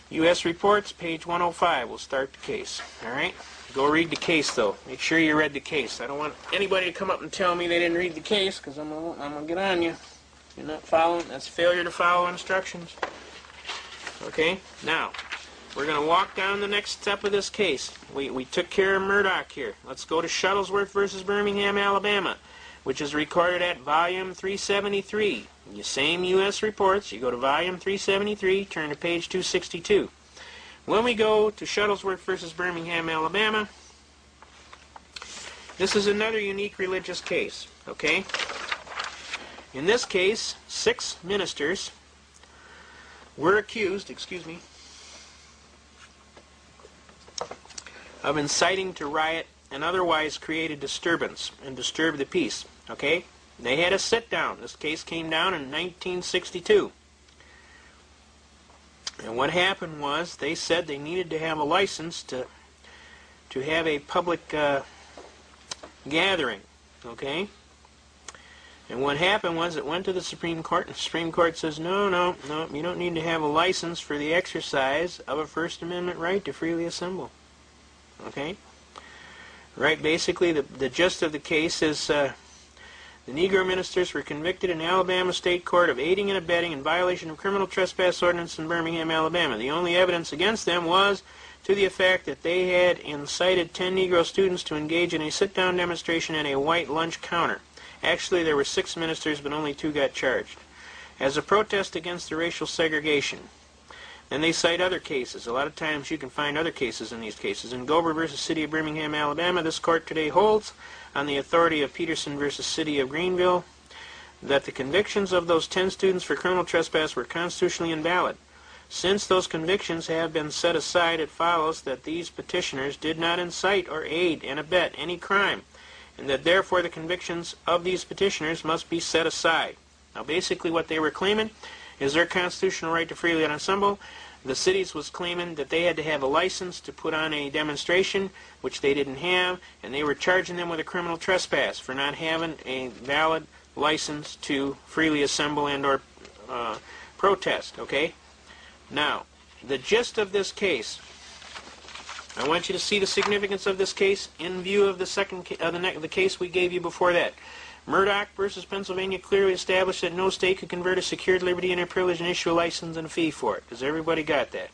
U.S. Reports, page 105. We'll start the case. All right? Go read the case, though. Make sure you read the case. I don't want anybody to come up and tell me they didn't read the case, because I'm going to get on you. You're not following. That's failure to follow instructions. Okay? Now, we're going to walk down the next step of this case. We took care of Murdoch here. Let's go to Shuttlesworth versus Birmingham, Alabama, which is recorded at volume 373. The same U.S. Reports. You go to volume 373, turn to page 262. When we go to Shuttlesworth versus Birmingham, Alabama, this is another unique religious case, okay? In this case, 6 ministers were accused, of inciting to riot and otherwise create a disturbance and disturb the peace, okay? They had a sit-down. This case came down in 1962. And what happened was they said they needed to have a license to have a public gathering, okay? And what happened was it went to the Supreme Court, and the Supreme Court says, no, you don't need to have a license for the exercise of a First Amendment right to freely assemble, okay? Right, basically the gist of the case is the Negro ministers were convicted in Alabama State Court of aiding and abetting in violation of criminal trespass ordinance in Birmingham, Alabama. The only evidence against them was to the effect that they had incited 10 Negro students to engage in a sit-down demonstration at a white lunch counter. Actually, there were 6 ministers, but only 2 got charged, as a protest against the racial segregation. Then they cite other cases. A lot of times you can find other cases in these cases. In Gober versus City of Birmingham, Alabama, this court today holds, on the authority of Peterson versus City of Greenville, that the convictions of those 10 students for criminal trespass were constitutionally invalid. Since those convictions have been set aside, it follows that these petitioners did not incite or aid and abet any crime, and that therefore the convictions of these petitioners must be set aside. Now basically what they were claiming is their constitutional right to freely assemble. The cities was claiming that they had to have a license to put on a demonstration, which they didn't have, and they were charging them with a criminal trespass for not having a valid license to freely assemble and or protest, okay? Now, the gist of this case, I want you to see the significance of this case in view of the case we gave you before that. Murdoch versus Pennsylvania clearly established that no state could convert a secured liberty into a privilege and issue a license and a fee for it. Does everybody got that?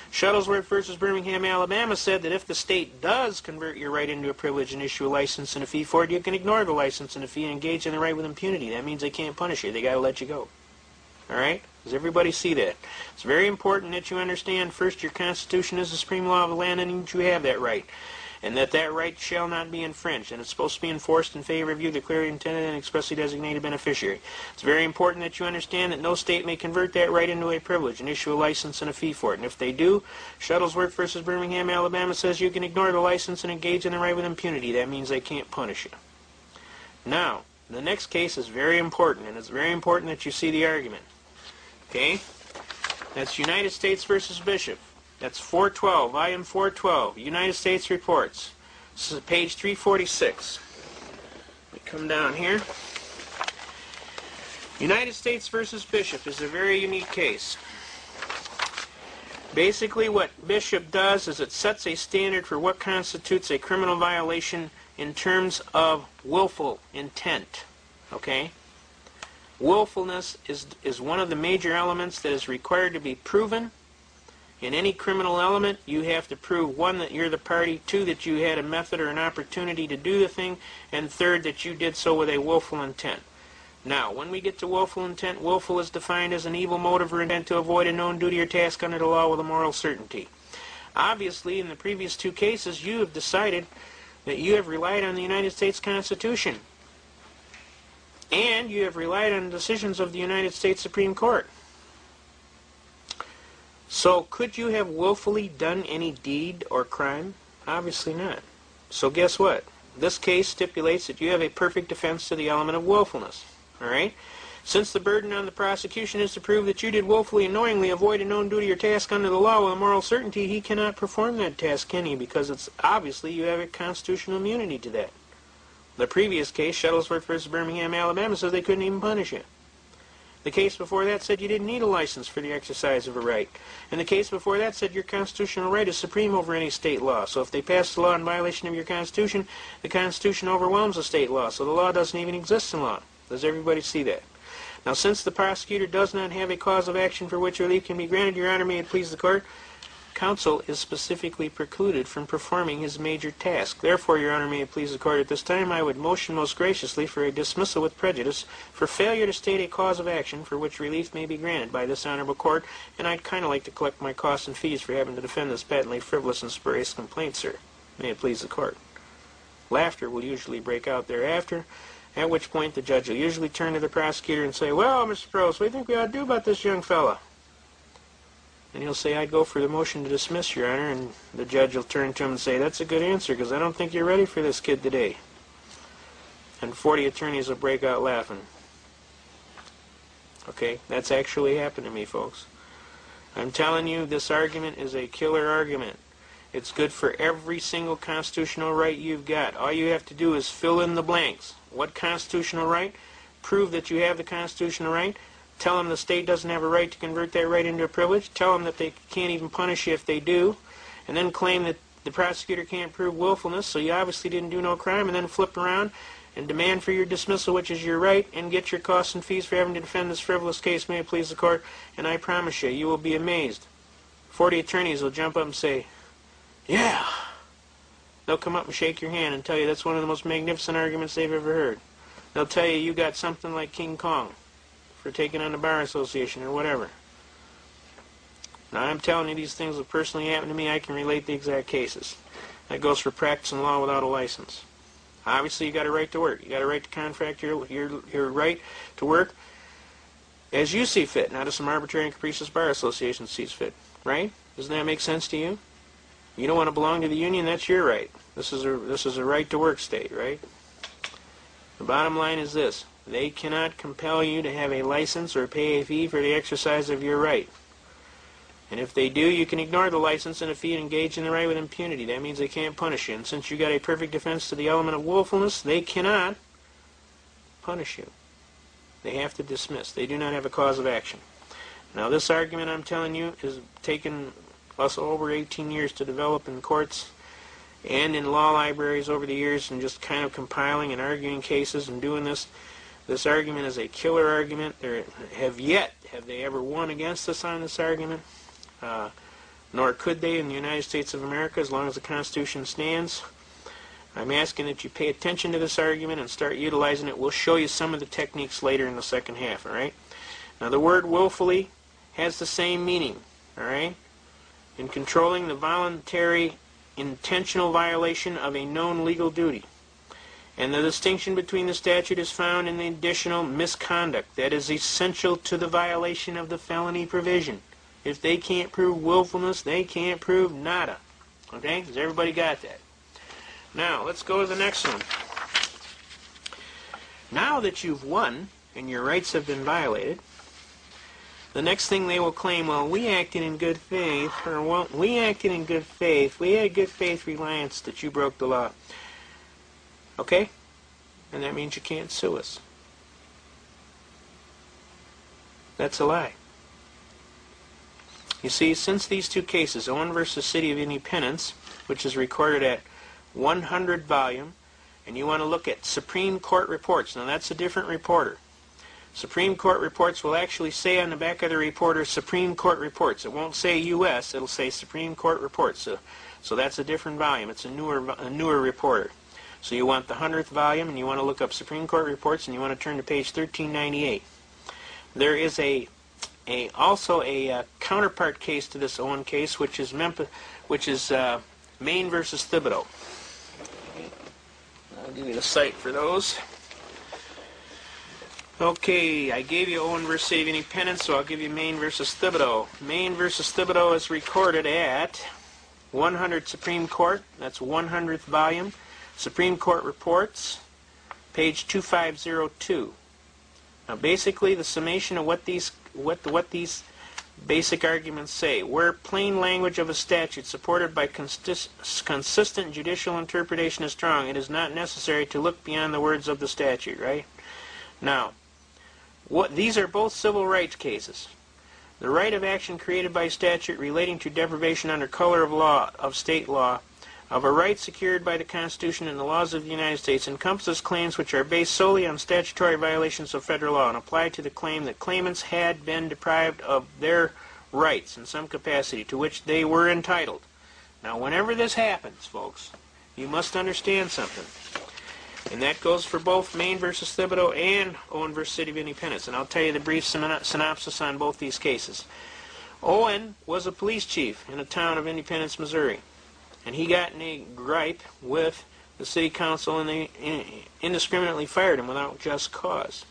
Shuttlesworth versus Birmingham, Alabama said that if the state does convert your right into a privilege and issue a license and a fee for it, you can ignore the license and the fee and engage in the right with impunity. That means they can't punish you. They got to let you go. All right? Does everybody see that? It's very important that you understand, first, your Constitution is the supreme law of the land, and that you have that right. And that right shall not be infringed, and it's supposed to be enforced in favor of you, the clearly intended and expressly designated beneficiary. It's very important that you understand that no state may convert that right into a privilege and issue a license and a fee for it. And if they do, Shuttlesworth versus Birmingham, Alabama says you can ignore the license and engage in the right with impunity. That means they can't punish you. Now, the next case is very important, and it's very important that you see the argument. Okay? That's United States versus Bishop. That's 412, volume 412, United States Reports. This is page 346. We come down here. United States versus Bishop is a very unique case. Basically what Bishop does is it sets a standard for what constitutes a criminal violation in terms of willful intent. Okay? Willfulness is one of the major elements that is required to be proven. In any criminal element, you have to prove, one, that you're the party, two, that you had a method or an opportunity to do the thing, and third, that you did so with a willful intent. Now, when we get to willful intent, willful is defined as an evil motive or intent to avoid a known duty or task under the law with a moral certainty. Obviously, in the previous two cases, you have decided that you have relied on the United States Constitution. And you have relied on decisions of the United States Supreme Court. So, could you have willfully done any deed or crime? Obviously not. So guess what? This case stipulates that you have a perfect defense to the element of willfulness. Alright? Since the burden on the prosecution is to prove that you did willfully and knowingly avoid a known duty or task under the law with a moral certainty, he cannot perform that task, can he? Because it's obviously you have a constitutional immunity to that. The previous case, Shuttlesworth versus Birmingham, Alabama, says they couldn't even punish you. The case before that said you didn't need a license for the exercise of a right. And the case before that said your constitutional right is supreme over any state law. So if they pass a law in violation of your Constitution, the Constitution overwhelms the state law. So the law doesn't even exist in law. Does everybody see that? Now, since the prosecutor does not have a cause of action for which relief can be granted, Your Honor, may it please the Court, counsel is specifically precluded from performing his major task. Therefore, Your Honor, may it please the Court, at this time I would motion most graciously for a dismissal with prejudice for failure to state a cause of action for which relief may be granted by this honorable Court, and I'd kind of like to collect my costs and fees for having to defend this patently frivolous and spurious complaint, sir. May it please the Court. Laughter will usually break out thereafter, at which point the judge will usually turn to the prosecutor and say, "Well, Mr. Prost, what do you think we ought to do about this young fella?" And he'll say, "I'd go for the motion to dismiss, Your Honor," and the judge will turn to him and say, "That's a good answer, because I don't think you're ready for this kid today." And 40 attorneys will break out laughing. Okay, that's actually happened to me, folks. I'm telling you, this argument is a killer argument. It's good for every single constitutional right you've got. All you have to do is fill in the blanks. What constitutional right? Prove that you have the constitutional right. Tell them the state doesn't have a right to convert that right into a privilege. Tell them that they can't even punish you if they do. And then claim that the prosecutor can't prove willfulness, so you obviously didn't do no crime, and then flip around and demand for your dismissal, which is your right, and get your costs and fees for having to defend this frivolous case, may it please the Court. And I promise you, you will be amazed. 40 attorneys will jump up and say, "Yeah." They'll come up and shake your hand and tell you that's one of the most magnificent arguments they've ever heard. They'll tell you you got something like King Kong for taking on the Bar Association or whatever. Now, I'm telling you these things have personally happened to me. I can relate the exact cases. That goes for practicing law without a license. Obviously, you got a right to work. You got a right to contract your right to work as you see fit, not as some arbitrary and capricious Bar Association sees fit. Right? Doesn't that make sense to you? You don't want to belong to the union, that's your right. This is a right to work state, right? The bottom line is this. They cannot compel you to have a license or pay a fee for the exercise of your right. And if they do, you can ignore the license and a fee and engage in the right with impunity. That means they can't punish you. And since you got a perfect defense to the element of willfulness, they cannot punish you. They have to dismiss. They do not have a cause of action. Now, this argument I'm telling you has taken us over 18 years to develop in courts and in law libraries over the years, and just kind of compiling and arguing cases and doing this. This argument is a killer argument. Have they ever won against us on this argument? Nor could they in the United States of America as long as the Constitution stands. I'm asking that you pay attention to this argument and start utilizing it. We'll show you some of the techniques later in the second half, all right? Now, the word willfully has the same meaning, all right? In controlling the voluntary, intentional violation of a known legal duty. And the distinction between the statute is found in the additional misconduct that is essential to the violation of the felony provision. If they can't prove willfulness, they can't prove nada. Okay? Has everybody got that? Now, let's go to the next one. Now that you've won and your rights have been violated, the next thing they will claim, well, we acted in good faith, or, well, we acted in good faith. We had good faith reliance that you broke the law. Okay? And that means you can't sue us. That's a lie. You see, since these two cases, Owen versus City of Independence, which is recorded at 100 volume, and you want to look at Supreme Court reports. Now that's a different reporter. Supreme Court reports will actually say on the back of the reporter Supreme Court reports. It won't say U.S., it'll say Supreme Court reports. So that's a different volume. It's a newer reporter. So you want the 100th volume, and you want to look up Supreme Court reports, and you want to turn to page 1398. There is also a counterpart case to this Owen case, which is Maine versus Thibodeau. I'll give you the site for those. Okay, I gave you Owen versus City of Independence, so I'll give you Maine versus Thibodeau. Maine versus Thibodeau is recorded at 100 Supreme Court. That's 100th volume. Supreme Court Reports, page 2502. Now, basically, the summation of what these basic arguments say: where plain language of a statute supported by consistent judicial interpretation is strong, it is not necessary to look beyond the words of the statute. Right? Now, these are both civil rights cases. The right of action created by statute relating to deprivation under color of law, of state law, of a right secured by the Constitution and the laws of the United States encompasses claims which are based solely on statutory violations of federal law and apply to the claim that claimants had been deprived of their rights in some capacity to which they were entitled. Now, whenever this happens, folks, you must understand something. And that goes for both Maine versus Thibodeau and Owen versus City of Independence. And I'll tell you the brief synopsis on both these cases. Owen was a police chief in a town of Independence, Missouri. And he got in a gripe with the city council, and they indiscriminately fired him without just cause.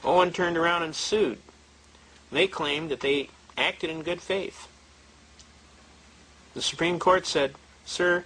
Owen turned around and sued. They claimed that they acted in good faith. The Supreme Court said, "Sir,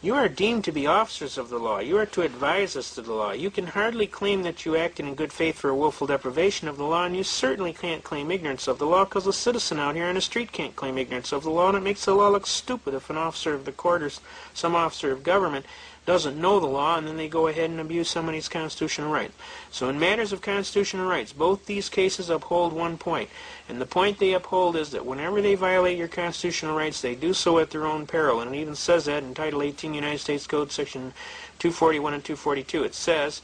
you are deemed to be officers of the law. You are to advise us to the law. You can hardly claim that you acted in good faith for a willful deprivation of the law, and you certainly can't claim ignorance of the law, because a citizen out here on the street can't claim ignorance of the law, and it makes the law look stupid if an officer of the court or some officer of government doesn't know the law, and then they go ahead and abuse somebody's constitutional rights." So in matters of constitutional rights, both these cases uphold one point. And the point they uphold is that whenever they violate your constitutional rights, they do so at their own peril. And it even says that in Title 18 United States Code, Section 241 and 242. It says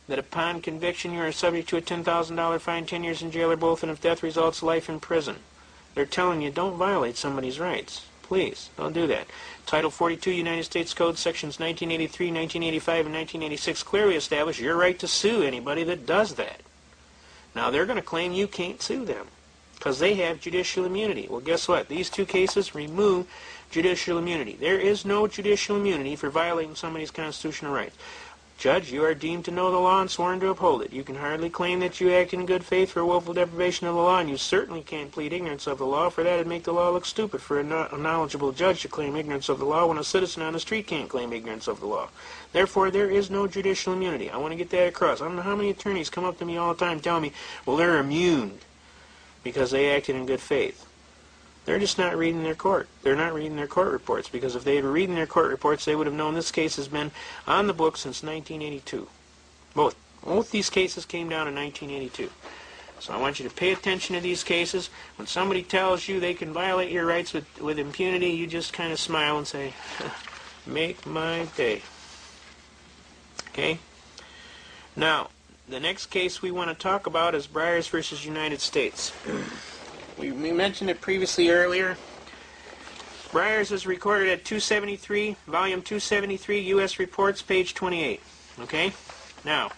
that upon conviction you are subject to a $10,000 fine, 10 years in jail, or both, and if death results, life in prison. They're telling you, don't violate somebody's rights. Please, don't do that. Title 42 United States Code, Sections 1983, 1985, and 1986 clearly establish your right to sue anybody that does that. Now, they're going to claim you can't sue them because they have judicial immunity. Well, guess what? These two cases remove judicial immunity. There is no judicial immunity for violating somebody's constitutional rights. Judge, you are deemed to know the law and sworn to uphold it. You can hardly claim that you act in good faith for willful deprivation of the law, and you certainly can't plead ignorance of the law, for that would make the law look stupid for a knowledgeable judge to claim ignorance of the law when a citizen on the street can't claim ignorance of the law. Therefore, there is no judicial immunity. I want to get that across. I don't know how many attorneys come up to me all the time telling me, well, they're immune because they acted in good faith. They're just not reading their court. They're not reading their court reports, because if they were reading their court reports, they would have known this case has been on the books since 1982. Both these cases came down in 1982. So I want you to pay attention to these cases. When somebody tells you they can violate your rights with impunity, you just kind of smile and say, make my day. Okay? Now, the next case we want to talk about is Briers versus United States. We mentioned it previously earlier. Briers is recorded at 273, volume 273, U.S. Reports, page 28. Okay? Now,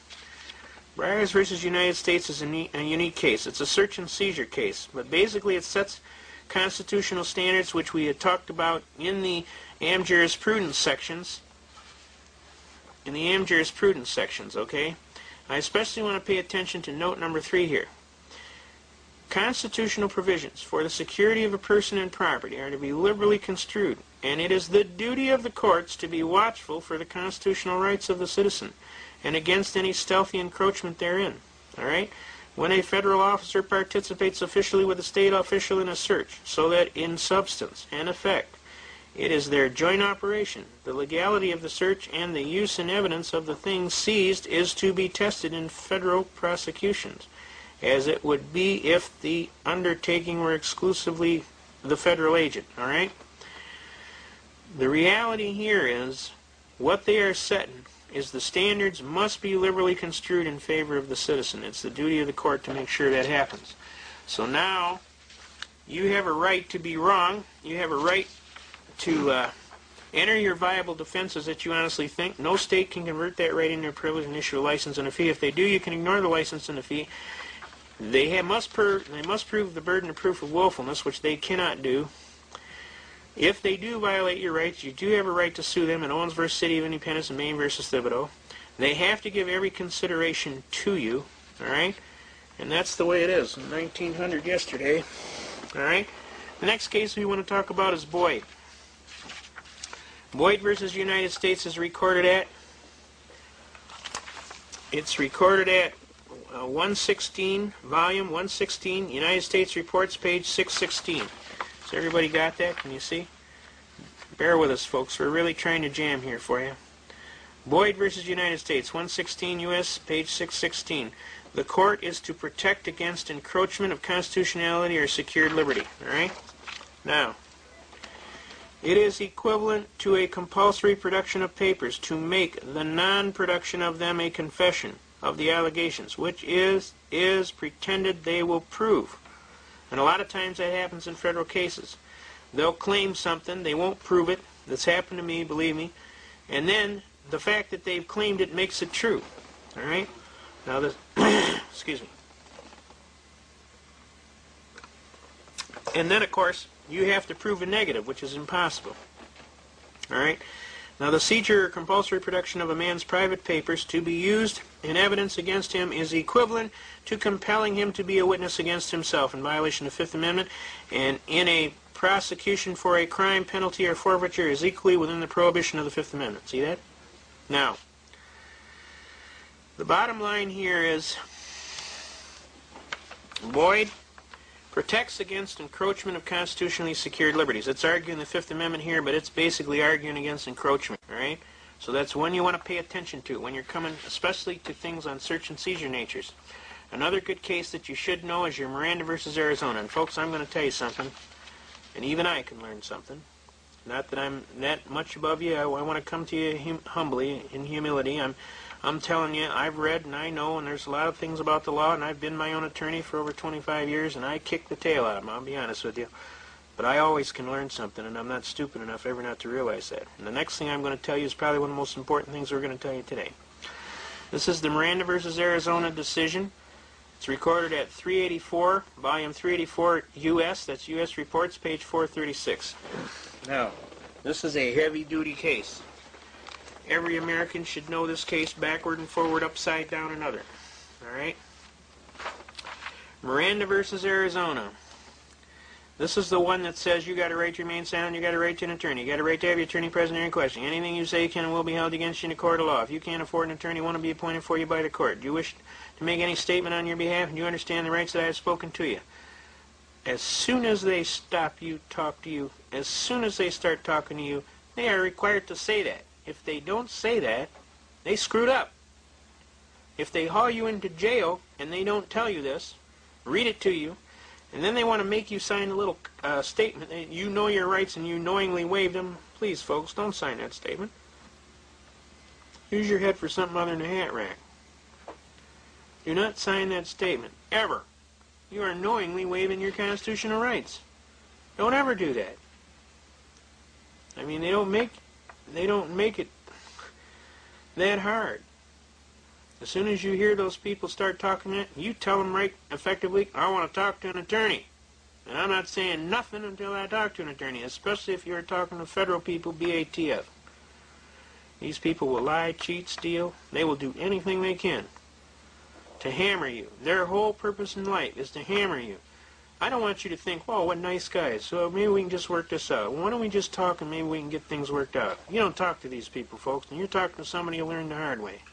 Briers versus United States is a unique case. It's a search and seizure case, but basically it sets constitutional standards which we had talked about in the Am Jurisprudence sections. Okay? I especially want to pay attention to note number 3 here. Constitutional provisions for the security of a person and property are to be liberally construed, and it is the duty of the courts to be watchful for the constitutional rights of the citizen and against any stealthy encroachment therein. All right? When a federal officer participates officially with a state official in a search, so that in substance and effect it is their joint operation, the legality of the search and the use and evidence of the things seized is to be tested in federal prosecutions. as it would be if the undertaking were exclusively the federal agent, all right? The reality here is what they are setting is the standards must be liberally construed in favor of the citizen. It's the duty of the court to make sure that happens. So now you have a right to be wrong. You have a right to enter your viable defenses that you honestly think. No state can convert that right into a privilege and issue a license and a fee. If they do, you can ignore the license and the fee. They must prove the burden of proof of willfulness, which they cannot do. If they do violate your rights, you do have a right to sue them in Owens v. City of Independence and Maine v. Thibodeau. They have to give every consideration to you, all right? And that's the way it is. 1900 yesterday, all right? The next case we want to talk about is Boyd. Boyd versus United States is recorded at, it's recorded at 116, volume 116, United States Reports, page 616. So everybody got that? Can you see? Bear with us, folks. We're really trying to jam here for you. Boyd versus United States, 116 U.S., page 616. The court is to protect against encroachment of constitutionality or secured liberty. All right? Now, it is equivalent to a compulsory production of papers to make the non-production of them a confession of the allegations, which is pretended they will prove. And a lot of times that happens in federal cases. They'll claim something, they won't prove it. This happened to me, believe me. And then the fact that they've claimed it makes it true. All right? Now this, excuse me. And then, of course, you have to prove a negative, which is impossible. All right? Now, the seizure or compulsory production of a man's private papers to be used in evidence against him is equivalent to compelling him to be a witness against himself in violation of the Fifth Amendment, and in a prosecution for a crime, penalty, or forfeiture is equally within the prohibition of the Fifth Amendment. See that? Now, the bottom line here is Boyd protects against encroachment of constitutionally secured liberties. It's arguing the Fifth Amendment here, but it's basically arguing against encroachment, all right? So that's one you want to pay attention to when you're coming, especially to things on search and seizure natures. Another good case that you should know is your Miranda versus Arizona. And folks, I'm going to tell you something, and even I can learn something. Not that I'm that much above you. I want to come to you humbly, in humility. I'm telling you, I've read and I know, and there's a lot of things about the law, and I've been my own attorney for over 25 years, and I kick the tail out of them, I'll be honest with you. But I always can learn something, and I'm not stupid enough ever not to realize that. And the next thing I'm going to tell you is probably one of the most important things we're going to tell you today. This is the Miranda versus Arizona decision. It's recorded at 384, volume 384 U.S., that's U.S. Reports, page 436. Now, this is a heavy-duty case. Every American should know this case backward and forward, upside down, and other. All right? Miranda versus Arizona. This is the one that says you got a right to remain silent, you got a right to an attorney, you got a right to have your attorney present during questioning. Anything you say can and will be held against you in a court of law. If you can't afford an attorney, one will be appointed for you by the court. Do you wish to make any statement on your behalf, and do you understand the rights that I have spoken to you? As soon as they stop you, talk to you, as soon as they start talking to you, they are required to say that. If they don't say that, they screwed up. If they haul you into jail and they don't tell you this, read it to you, and then they want to make you sign a little statement that you know your rights and you knowingly waived them, please, folks, don't sign that statement. Use your head for something other than a hat rack. Do not sign that statement, ever. You are knowingly waiving your constitutional rights. Don't ever do that. I mean, they don't make it that hard. As soon as you hear those people start talking, you tell them right effectively, I want to talk to an attorney. And I'm not saying nothing until I talk to an attorney, especially if you're talking to federal people, BATF. These people will lie, cheat, steal. They will do anything they can to hammer you. Their whole purpose in life is to hammer you. I don't want you to think, well, what nice guys, so maybe we can just work this out. Why don't we just talk and maybe we can get things worked out? You don't talk to these people, folks, and you're talking to somebody who learned the hard way.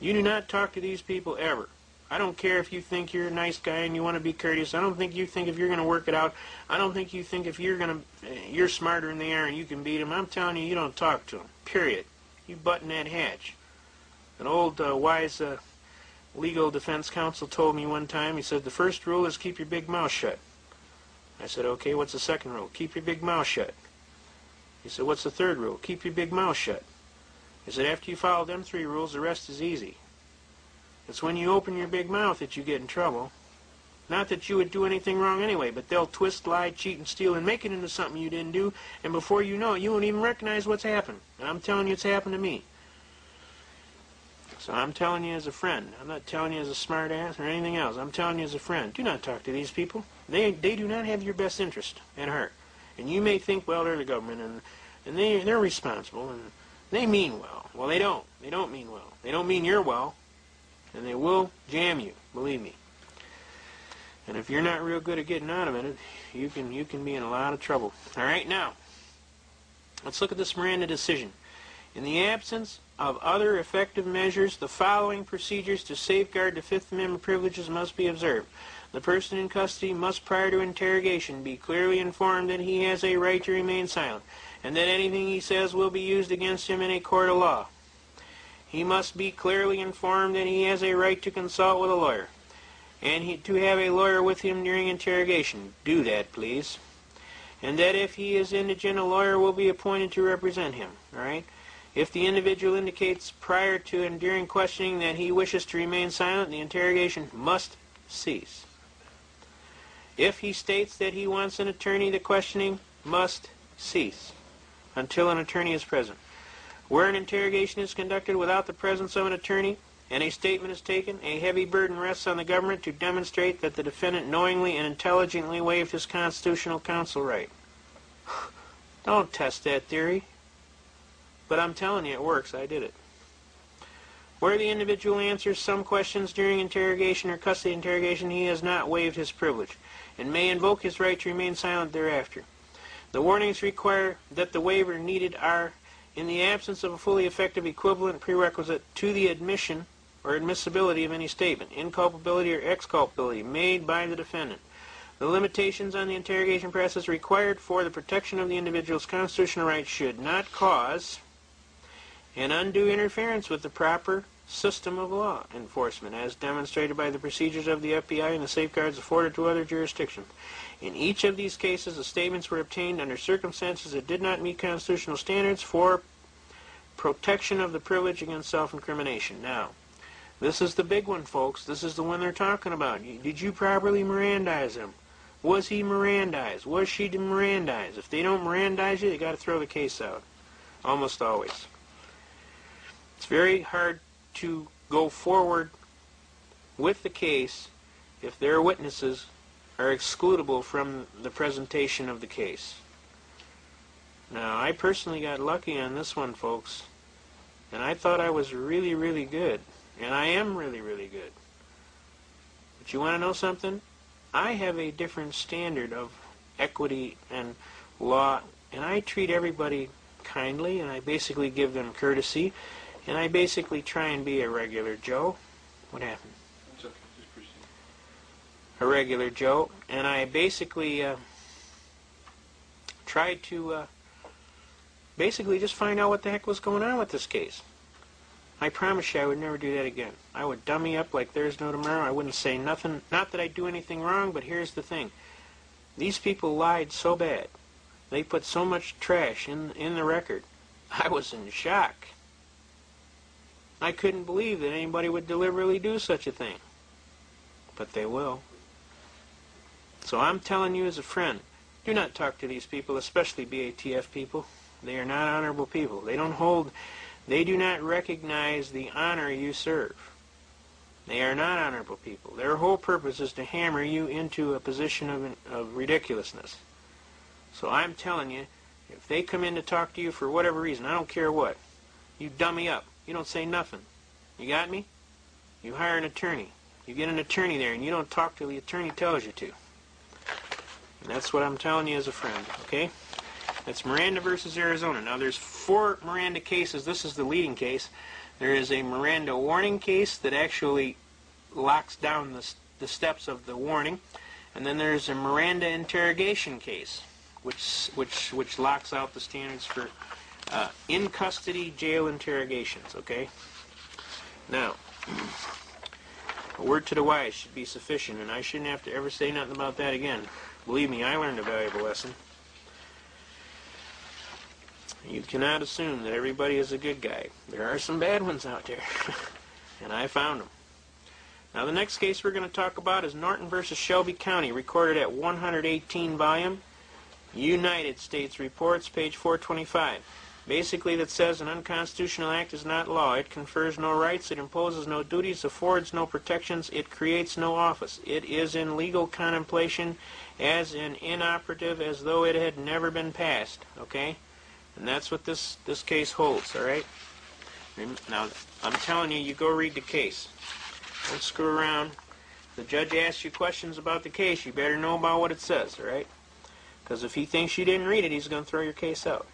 You do not talk to these people ever. I don't care if you think you're a nice guy and you want to be courteous. I don't think you think if you're going to work it out. I don't think you think if you're smarter than they are and you can beat them. I'm telling you, you don't talk to them, period. You button that hatch. An old wise legal defense counsel told me one time. He said, the first rule is keep your big mouth shut. I said, okay, what's the second rule? Keep your big mouth shut. He said, what's the third rule? Keep your big mouth shut. He said, after you follow them 3 rules, the rest is easy. It's when you open your big mouth that you get in trouble. Not that you would do anything wrong anyway, but they'll twist, lie, cheat, and steal and make it into something you didn't do, and before you know it, you won't even recognize what's happened. And I'm telling you, it's happened to me. So I'm telling you as a friend. I'm not telling you as a smart ass or anything else. I'm telling you as a friend. Do not talk to these people. They do not have your best interest at heart. And you may think, well, they're the government, and they're responsible, and they mean well. Well, they don't. They don't mean well. They don't mean you're well, and they will jam you, believe me. And if you're not real good at getting out of it, you can be in a lot of trouble. All right, now, let's look at this Miranda decision. In the absence of other effective measures, the following procedures to safeguard the Fifth Amendment privileges must be observed. The person in custody must, prior to interrogation, be clearly informed that he has a right to remain silent, and that anything he says will be used against him in a court of law. He must be clearly informed that he has a right to consult with a lawyer, and to have a lawyer with him during interrogation. Do that, please. And that if he is indigent, a lawyer will be appointed to represent him. All right? If the individual indicates prior to and during questioning that he wishes to remain silent, the interrogation must cease. If he states that he wants an attorney, the questioning must cease until an attorney is present. Where an interrogation is conducted without the presence of an attorney and a statement is taken, a heavy burden rests on the government to demonstrate that the defendant knowingly and intelligently waived his constitutional counsel right. Don't test that theory. But I'm telling you, it works. I did it. Where the individual answers some questions during interrogation or custody interrogation, he has not waived his privilege and may invoke his right to remain silent thereafter. The warnings require that the waiver needed are, in the absence of a fully effective equivalent prerequisite to the admission or admissibility of any statement, inculpability or exculpability made by the defendant. The limitations on the interrogation process required for the protection of the individual's constitutional rights should not cause an undue interference with the proper system of law enforcement as demonstrated by the procedures of the FBI and the safeguards afforded to other jurisdictions. In each of these cases, the statements were obtained under circumstances that did not meet constitutional standards for protection of the privilege against self-incrimination. Now, this is the big one, folks. This is the one they're talking about. Did you properly Mirandize him? Was he Mirandized? Was she Mirandized? If they don't Mirandize you, they got to throw the case out. Almost always. It's very hard to go forward with the case if their witnesses are excludable from the presentation of the case. Now, I personally got lucky on this one, folks, and I thought I was really, really good, and I am really, really good. But you want to know something? I have a different standard of equity and law, and I treat everybody kindly, and I basically give them courtesy, and I basically try and be a regular Joe. What happened? It's okay. Just proceed. A regular Joe, and I basically tried to basically just find out what the heck was going on with this case. I promise you I would never do that again. I would dummy up like there's no tomorrow. I wouldn't say nothing. Not that I do anything wrong, but here's the thing. These people lied so bad. They put so much trash in the record. I was in shock. I couldn't believe that anybody would deliberately do such a thing. But they will. So I'm telling you as a friend, do not talk to these people, especially BATF people. They are not honorable people. They do not recognize the honor you serve. They are not honorable people. Their whole purpose is to hammer you into a position of ridiculousness. So I'm telling you, if they come in to talk to you for whatever reason, I don't care what, you dummy up. You don't say nothing. You got me? You hire an attorney. You get an attorney there, and you don't talk till the attorney tells you to. And that's what I'm telling you as a friend, okay? That's Miranda versus Arizona. Now, there's 4 Miranda cases. This is the leading case. There is a Miranda warning case that actually locks down the steps of the warning. And then there's a Miranda interrogation case, which locks out the standards for in-custody jail interrogations, okay? Now, A word to the wise should be sufficient, and I shouldn't have to ever say nothing about that again. Believe me, I learned a valuable lesson. You cannot assume that everybody is a good guy. There are some bad ones out there, and I found them. Now, the next case we're going to talk about is Norton versus Shelby County, recorded at 118 volume, United States Reports, page 425. Basically, that says an unconstitutional act is not law. It confers no rights, it imposes no duties, affords no protections, it creates no office. It is in legal contemplation, as inoperative as though it had never been passed. Okay? And that's what this case holds, all right? Now, I'm telling you, you go read the case. Don't screw around. If the judge asks you questions about the case, you better know about what it says, all right? Because if he thinks you didn't read it, he's going to throw your case out.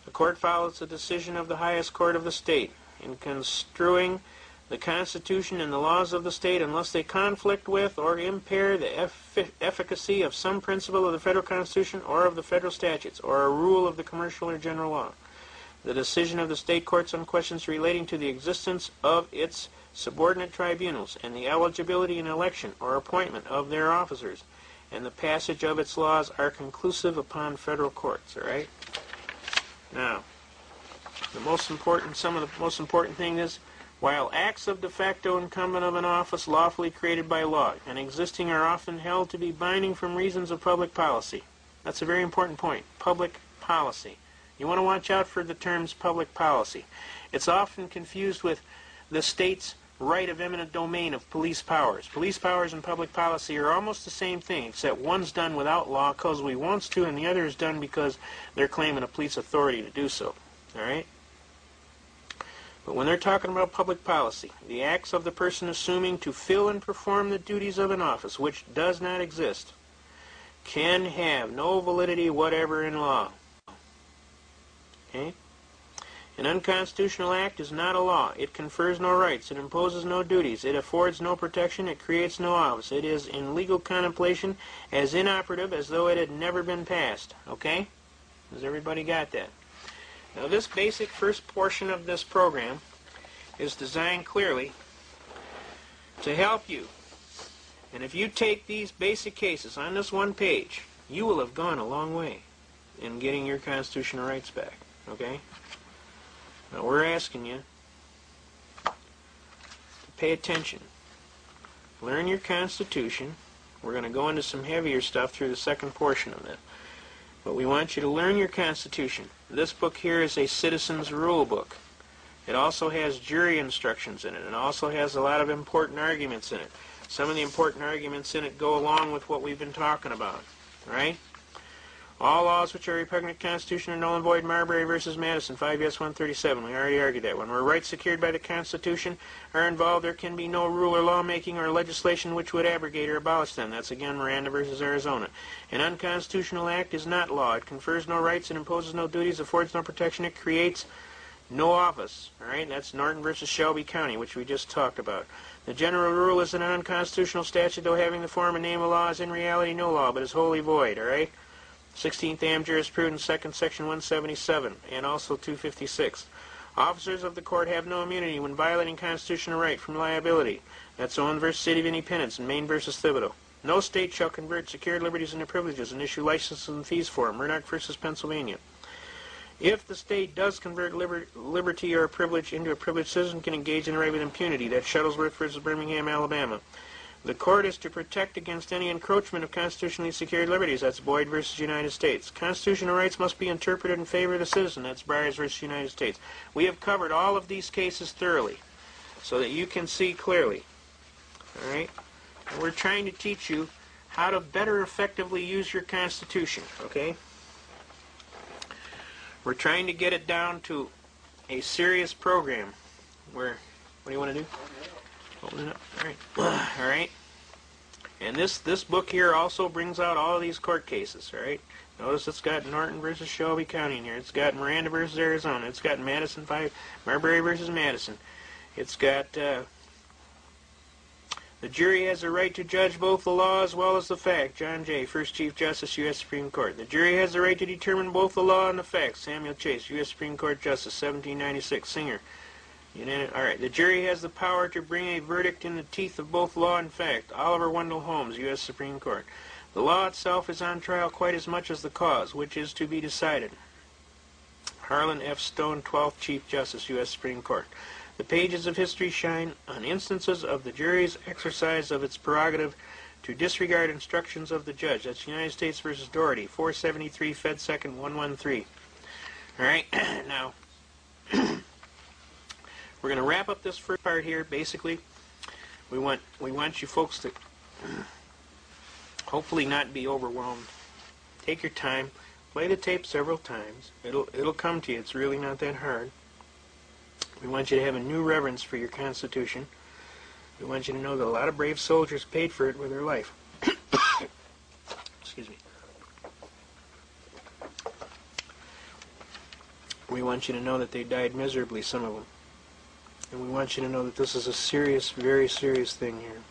The court follows the decision of the highest court of the state in construing the Constitution and the laws of the state unless they conflict with or impair the efficacy of some principle of the federal Constitution or of the federal statutes or a rule of the commercial or general law. The decision of the state courts on questions relating to the existence of its subordinate tribunals and the eligibility and election or appointment of their officers and the passage of its laws are conclusive upon federal courts, all right? Now, some of the most important thing is, while acts of de facto incumbent of an office lawfully created by law and existing are often held to be binding from reasons of public policy. That's a very important point. Public policy. You want to watch out for the terms public policy. It's often confused with the state's right of eminent domain of police powers. Police powers and public policy are almost the same thing, except one's done without law because we wants to, and the other is done because they're claiming a police authority to do so. All right? But when they're talking about public policy, the acts of the person assuming to fill and perform the duties of an office, which does not exist, can have no validity whatever in law. Okay? An unconstitutional act is not a law. It confers no rights. It imposes no duties. It affords no protection. It creates no office. It is in legal contemplation as inoperative as though it had never been passed. Okay? Has everybody got that? Now, this basic first portion of this program is designed clearly to help you. And if you take these basic cases on this one page, you will have gone a long way in getting your constitutional rights back. Okay? Now, we're asking you to pay attention. Learn your Constitution. We're going to go into some heavier stuff through the second portion of it. But we want you to learn your Constitution. This book here is a citizen's rule book. It also has jury instructions in it. It also has a lot of important arguments in it. Some of the important arguments in it go along with what we've been talking about. Right? All laws which are repugnant to the Constitution are null and void. Marbury versus Madison, 5 yes, 137. We already argued that one. Where rights secured by the Constitution are involved, there can be no rule or lawmaking or legislation which would abrogate or abolish them. That's again Miranda versus Arizona. An unconstitutional act is not law. It confers no rights, it imposes no duties, affords no protection, it creates no office. All right, that's Norton versus Shelby County, which we just talked about. The general rule is an unconstitutional statute, though having the form and name of law, is in reality no law, but is wholly void. All right. 16th Am Jurisprudence, 2nd Section 177, and also 256. Officers of the court have no immunity when violating constitutional right from liability. That's Owen versus City of Independence and Maine versus Thibodeau. No state shall convert secured liberties into privileges and issue licenses and fees for them. Murdoch versus Pennsylvania. If the state does convert liberty or a privilege into a privileged citizen, can engage in a right with impunity. That's Shuttlesworth versus Birmingham, Alabama. The court is to protect against any encroachment of constitutionally secured liberties. That's Boyd versus United States. Constitutional rights must be interpreted in favor of the citizen. That's Byers versus United States. We have covered all of these cases thoroughly so that you can see clearly. All right? And we're trying to teach you how to better effectively use your Constitution. Okay? We're trying to get it down to a serious program where, what do you want to do? Open it up. All right. All right. And this book here also brings out all of these court cases. All right. Notice it's got Norton versus Shelby County in here. It's got Miranda versus Arizona. It's got Marbury versus Madison. It's got the jury has a right to judge both the law as well as the fact. John Jay, First Chief Justice, U.S. Supreme Court. The jury has the right to determine both the law and the facts. Samuel Chase, U.S. Supreme Court Justice, 1796. Singer. All right. The jury has the power to bring a verdict in the teeth of both law and fact. Oliver Wendell Holmes, U.S. Supreme Court. The law itself is on trial quite as much as the cause, which is to be decided. Harlan F. Stone, 12th Chief Justice, U.S. Supreme Court. The pages of history shine on instances of the jury's exercise of its prerogative to disregard instructions of the judge. That's United States v. Doherty, 473 Fed 2nd 113. All right, now we're going to wrap up this first part here. Basically, we want you folks to hopefully not be overwhelmed. Take your time. Play the tape several times. It'll come to you. It's really not that hard. We want you to have a new reverence for your Constitution. We want you to know that a lot of brave soldiers paid for it with their life. Excuse me. We want you to know that they died miserably, some of them. And we want you to know that this is a serious, very serious thing here.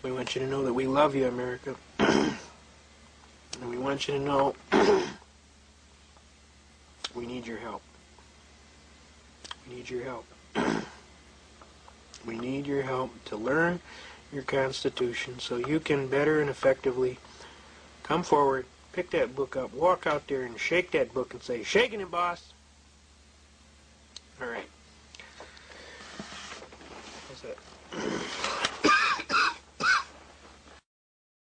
We want you to know that we love you, America. And we want you to know we need your help. We need your help. We need your help to learn your Constitution so you can better and effectively come forward, pick that book up, walk out there and shake that book and say, "Shaking it, boss." All right.